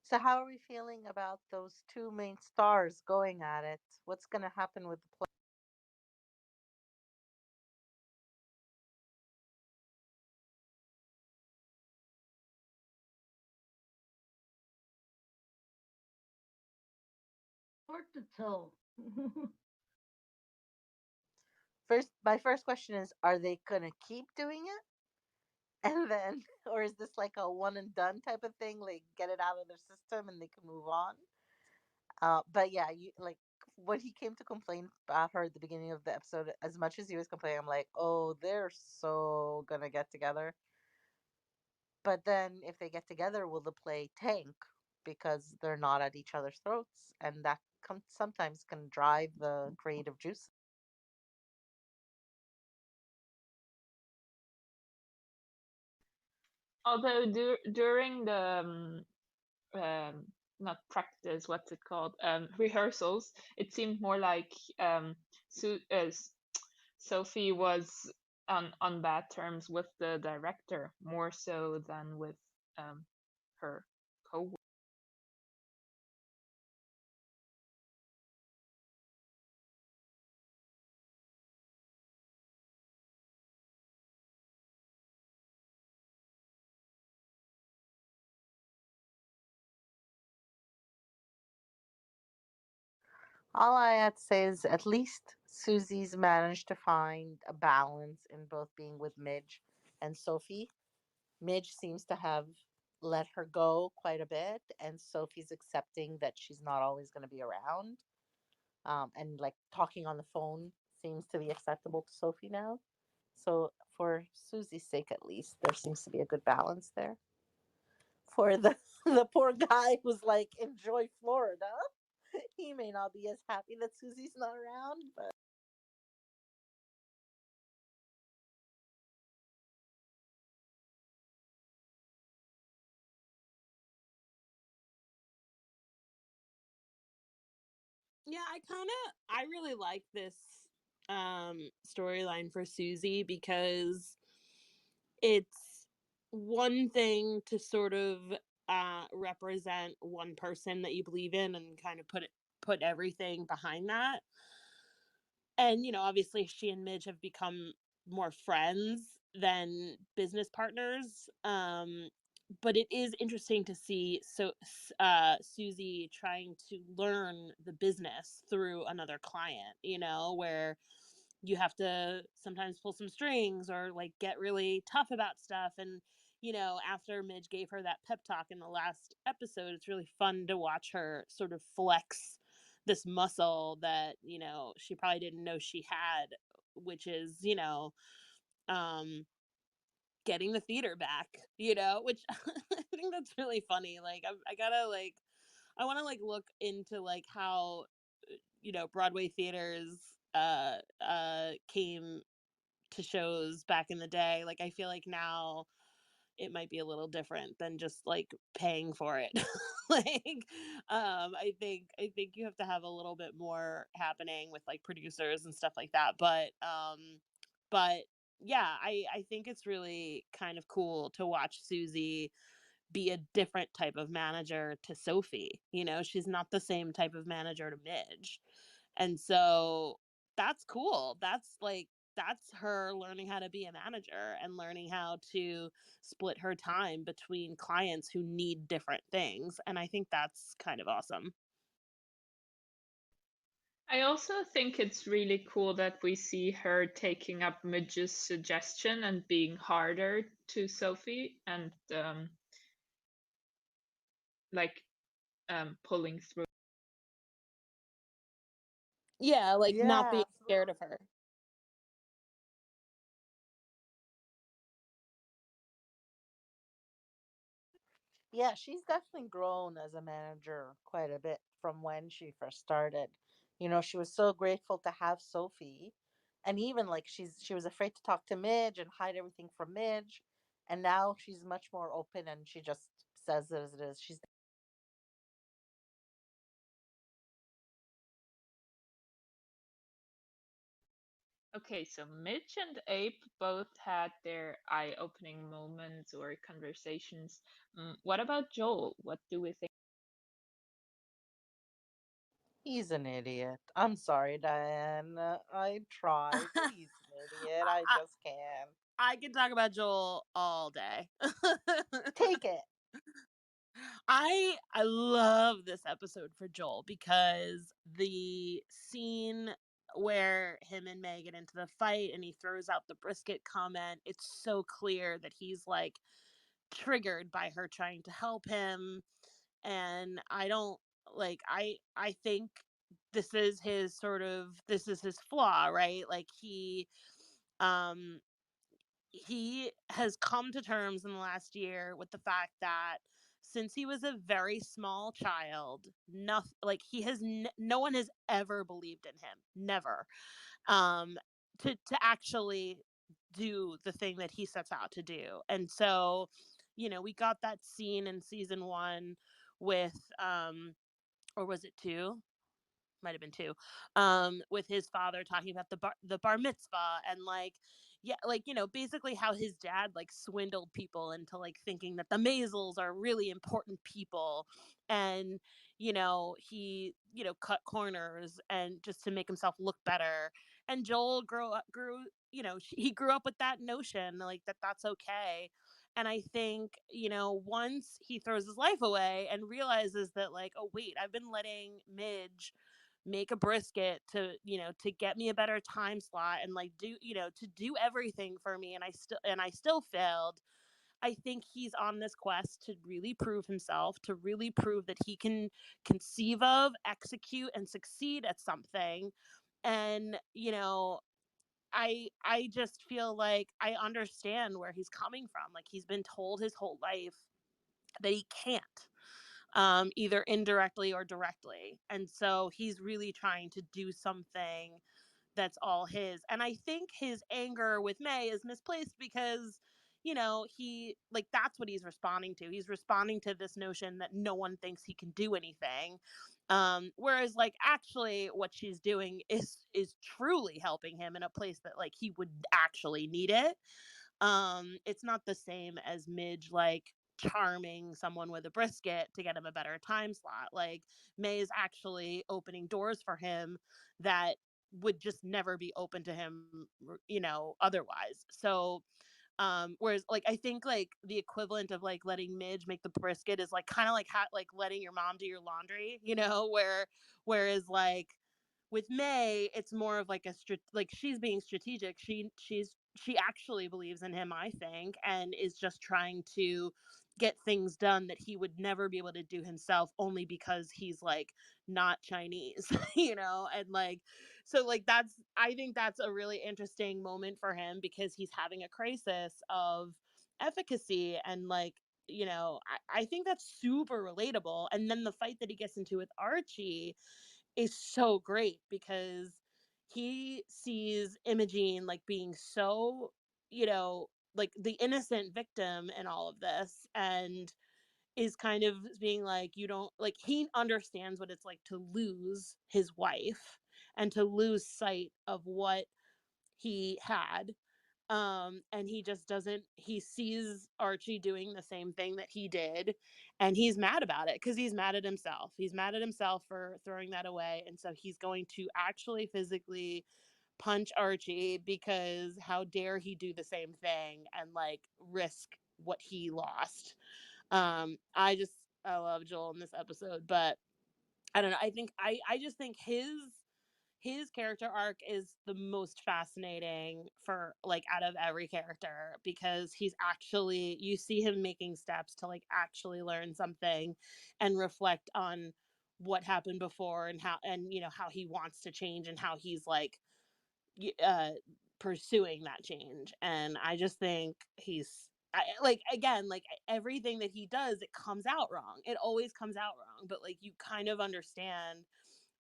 So how are we feeling about those two main stars going at it? What's going to happen with the play? Hard to tell. First, my first question is: are they going to keep doing it, and then, or is this like a one and done type of thing? Like get it out of their system and they can move on. But yeah, you like when he came to complain about her at the beginning of the episode. As much as he was complaining, I'm like, oh, they're so gonna get together. But then, if they get together, will they play tank because they're not at each other's throats, and that sometimes can drive the creative juice. Although during the not practice, what's it called? Rehearsals, it seemed more like Sophie was on bad terms with the director more so than with um, her co. All I had to say is at least Susie's managed to find a balance in both being with Midge and Sophie. Midge seems to have let her go quite a bit, and Sophie's accepting that she's not always going to be around. And like talking on the phone seems to be acceptable to Sophie now. So, for Susie's sake, at least, there seems to be a good balance there. For the the poor guy who's like, enjoy Florida. He may not be as happy that Susie's not around, but Yeah, I really like this storyline for Susie because it's one thing to sort of represent one person that you believe in and kind of put everything behind that. And obviously she and Midge have become more friends than business partners. But it is interesting to see Susie trying to learn the business through another client, where you have to sometimes pull some strings or like get really tough about stuff. And after Midge gave her that pep talk in the last episode, it's really fun to watch her sort of flex this muscle that she probably didn't know she had, which is um getting the theater back, which I think that's really funny. Like I gotta like I want to like look into like how Broadway theaters came to shows back in the day. Like I feel like now it might be a little different than just like paying for it. Like I think you have to have a little bit more happening with like producers and stuff like that. But yeah, I think it's really kind of cool to watch Susie be a different type of manager to Sophie. She's not the same type of manager to Midge. And so that's cool. That's her learning how to be a manager and learning how to split her time between clients who need different things. And I think that's kind of awesome. I also think it's really cool that we see her taking up Midge's suggestion and being harder to Sophie and like pulling through. Yeah, like not yeah, being scared absolutely. of her. Yeah, she's definitely grown as a manager quite a bit from when she first started. She was so grateful to have Sophie, and even like she was afraid to talk to Midge and hide everything from Midge, and now she's much more open and she just says it as it is. She's Okay, so Mitch and Ape both had their eye-opening moments or conversations. What about Joel? What do we think? He's an idiot. I'm sorry, Diane. I try, but he's an idiot. I I, just can't I can talk about Joel all day. take it. I love this episode for Joel because the scene where him and May get into the fight and he throws out the brisket comment, it's so clear that he's like triggered by her trying to help him. And I don't like I think this is his flaw, right? Like um he has come to terms in the last year with the fact that since he was a very small child, nothing, like he has no one has ever believed in him, never, um to actually do the thing that he sets out to do. And so, we got that scene in season 1 with or was it 2? Might have been 2, with his father talking about the bar mitzvah, and like, yeah, like, basically how his dad like swindled people into like thinking that the Maisels are really important people, and he cut corners and just to make himself look better. And Joel grew he grew up with that notion, like, that's okay. And I think, once he throws his life away and realizes that, like, oh wait, I've been letting Midge make a brisket to get me a better time slot, and like to do everything for me, and I still failed. I think he's on this quest to really prove himself, to really prove that he can conceive of, execute, and succeed at something. And I just feel like I understand where he's coming from. Like, he's been told his whole life that he can't, either indirectly or directly. And so he's really trying to do something that's all his. And I think his anger with May is misplaced because, he, like, that's what he's responding to. He's responding to this notion that no one thinks he can do anything. Whereas, like, actually what she's doing is truly helping him in a place that like he would actually need it. It's not the same as Midge, like, charming someone with a brisket to get him a better time slot. Like, May is actually opening doors for him that would just never be open to him, otherwise. So, whereas, like, I think like the equivalent of like letting Midge make the brisket is like kind of like like letting your mom do your laundry, whereas like with May, it's more of like like she's being strategic. She actually believes in him, I think, and is just trying to get things done that he would never be able to do himself, only because he's like not Chinese, and like, so like that's I think that's a really interesting moment for him because he's having a crisis of efficacy. And like, I think that's super relatable. And then the fight that he gets into with Archie is so great because he sees Imogene like being so, like the innocent victim in all of this, and is kind of being like, you don't, like, he understands what it's like to lose his wife and to lose sight of what he had. And he just doesn't, he sees Archie doing the same thing that he did, and he's mad about it because he's mad at himself. He's mad at himself for throwing that away, and so he's going to actually physically punch Archie because how dare he do the same thing and like risk what he lost. I love Joel in this episode, but I don't know. I just think his character arc is the most fascinating for like out of every character, because he's actually, you see him making steps to like actually learn something and reflect on what happened before, and how he wants to change, and how he's like uh pursuing that change. And I just think like, again, like everything that he does, it comes out wrong, it always comes out wrong, but like you kind of understand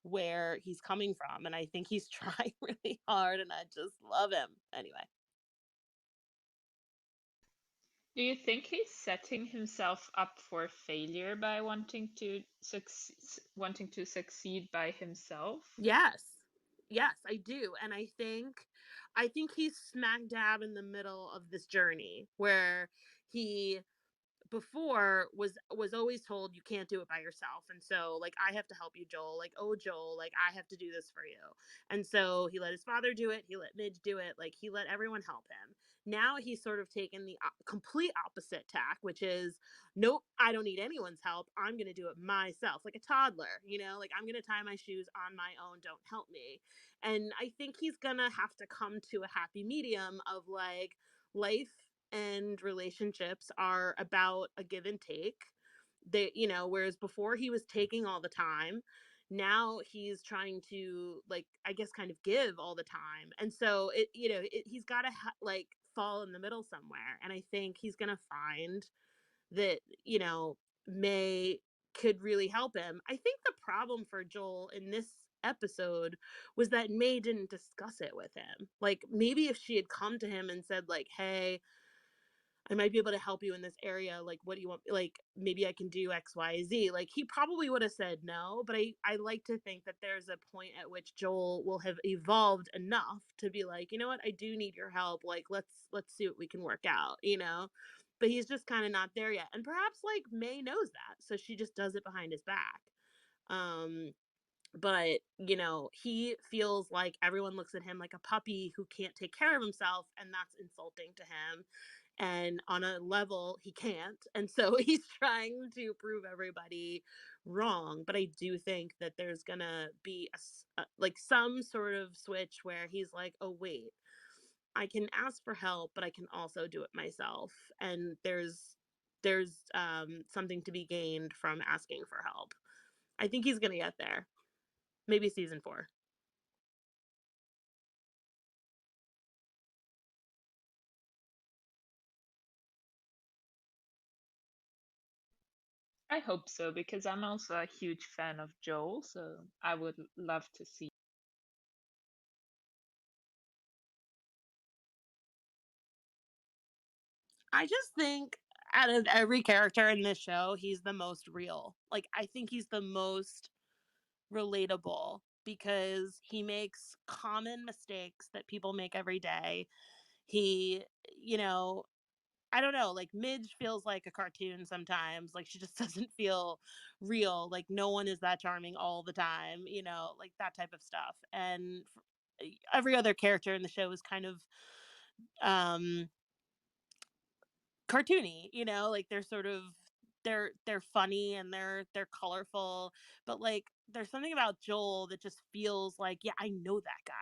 where he's coming from, and I think he's trying really hard, and I just love him anyway. Do you think he's setting himself up for failure by wanting to succeed by himself? Yes, yes, I do. And I think he's smack dab in the middle of this journey where he before was always told you can't do it by yourself, and so like, I have to help you, Joel, like, oh Joel, like, I have to do this for you. And so he let his father do it, he let Midge do it, like he let everyone help him. Now he's sort of taken the complete opposite tack, which is, nope, I don't need anyone's help, I'm gonna do it myself, like a toddler, like, I'm gonna tie my shoes on my own, don't help me. And I think he's gonna have to come to a happy medium of like, life and relationships are about a give and take. They, whereas before he was taking all the time, now he's trying to, like, I guess, kind of give all the time. And so he's got to like fall in the middle somewhere. And I think he's going to find that, May could really help him. I think the problem for Joel in this episode was that May didn't discuss it with him. Like, maybe if she had come to him and said, like, hey, I might be able to help you in this area. Like, what do you want? Like, maybe I can do X, Y, Z. Like, he probably would have said no, but I like to think that there's a point at which Joel will have evolved enough to be like, you know what, I do need your help. Like, let's see what we can work out. But he's just kind of not there yet. And perhaps like May knows that, so she just does it behind his back. But he feels like everyone looks at him like a puppy who can't take care of himself, and that's insulting to him. And on a level, he can't, and so he's trying to prove everybody wrong. But I do think that there's gonna be like some sort of switch where he's like, oh wait, I can ask for help, but I can also do it myself. And there's something to be gained from asking for help. I think he's gonna get there. Maybe season 4. I hope so because I'm also a huge fan of Joel, so I would love to see. I just think out of every character in this show, he's the most real. Like, I think he's the most relatable because he makes common mistakes that people make every day. He, you know, I don't know, like Midge feels like a cartoon sometimes. Like, she just doesn't feel real. Like, no one is that charming all the time, like that type of stuff. And every other character in the show is kind of um cartoony, like they're sort of they're funny and they're colorful, but like there's something about Joel that just feels like, yeah, I know that guy,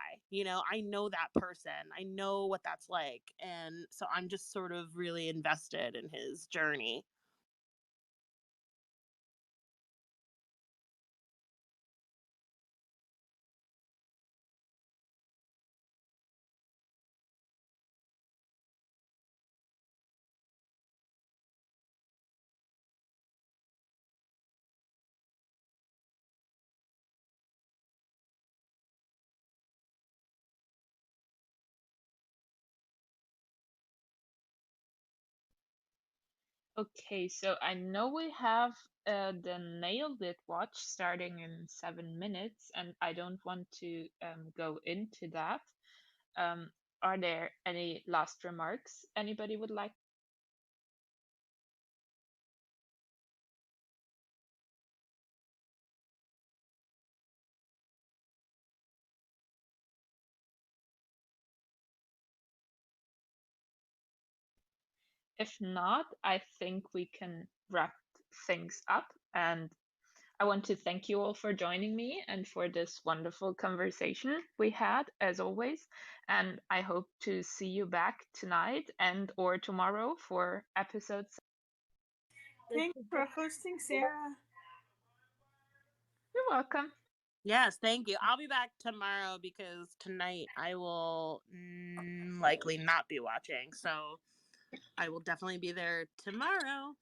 I know that person, I know what that's like, and so I'm just sort of really invested in his journey. Okay, so I know we have the Nailed It watch starting in 7 minutes, and I don't want to go into that. Um, are there any last remarks anybody would like? If not, I think we can wrap things up. And I want to thank you all for joining me and for this wonderful conversation we had, as always. And I hope to see you back tonight and or tomorrow for episode. Thank Thanks you. for hosting, Sarah. You're welcome. Yes, thank you. I'll be back tomorrow because tonight I will likely not be watching, so I will definitely be there tomorrow.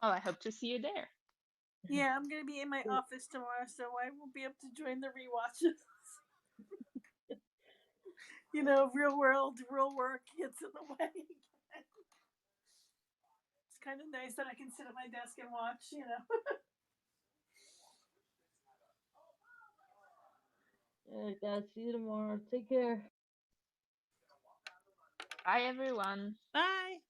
Well, I hope to see you there. Yeah, I'm gonna be in my office tomorrow, so I won't be able to join the rewatches. Real world, real work gets in the way. It's kind of nice that I can sit at my desk and watch. Yeah, guys, see you tomorrow. Take care. Bye, everyone. Bye.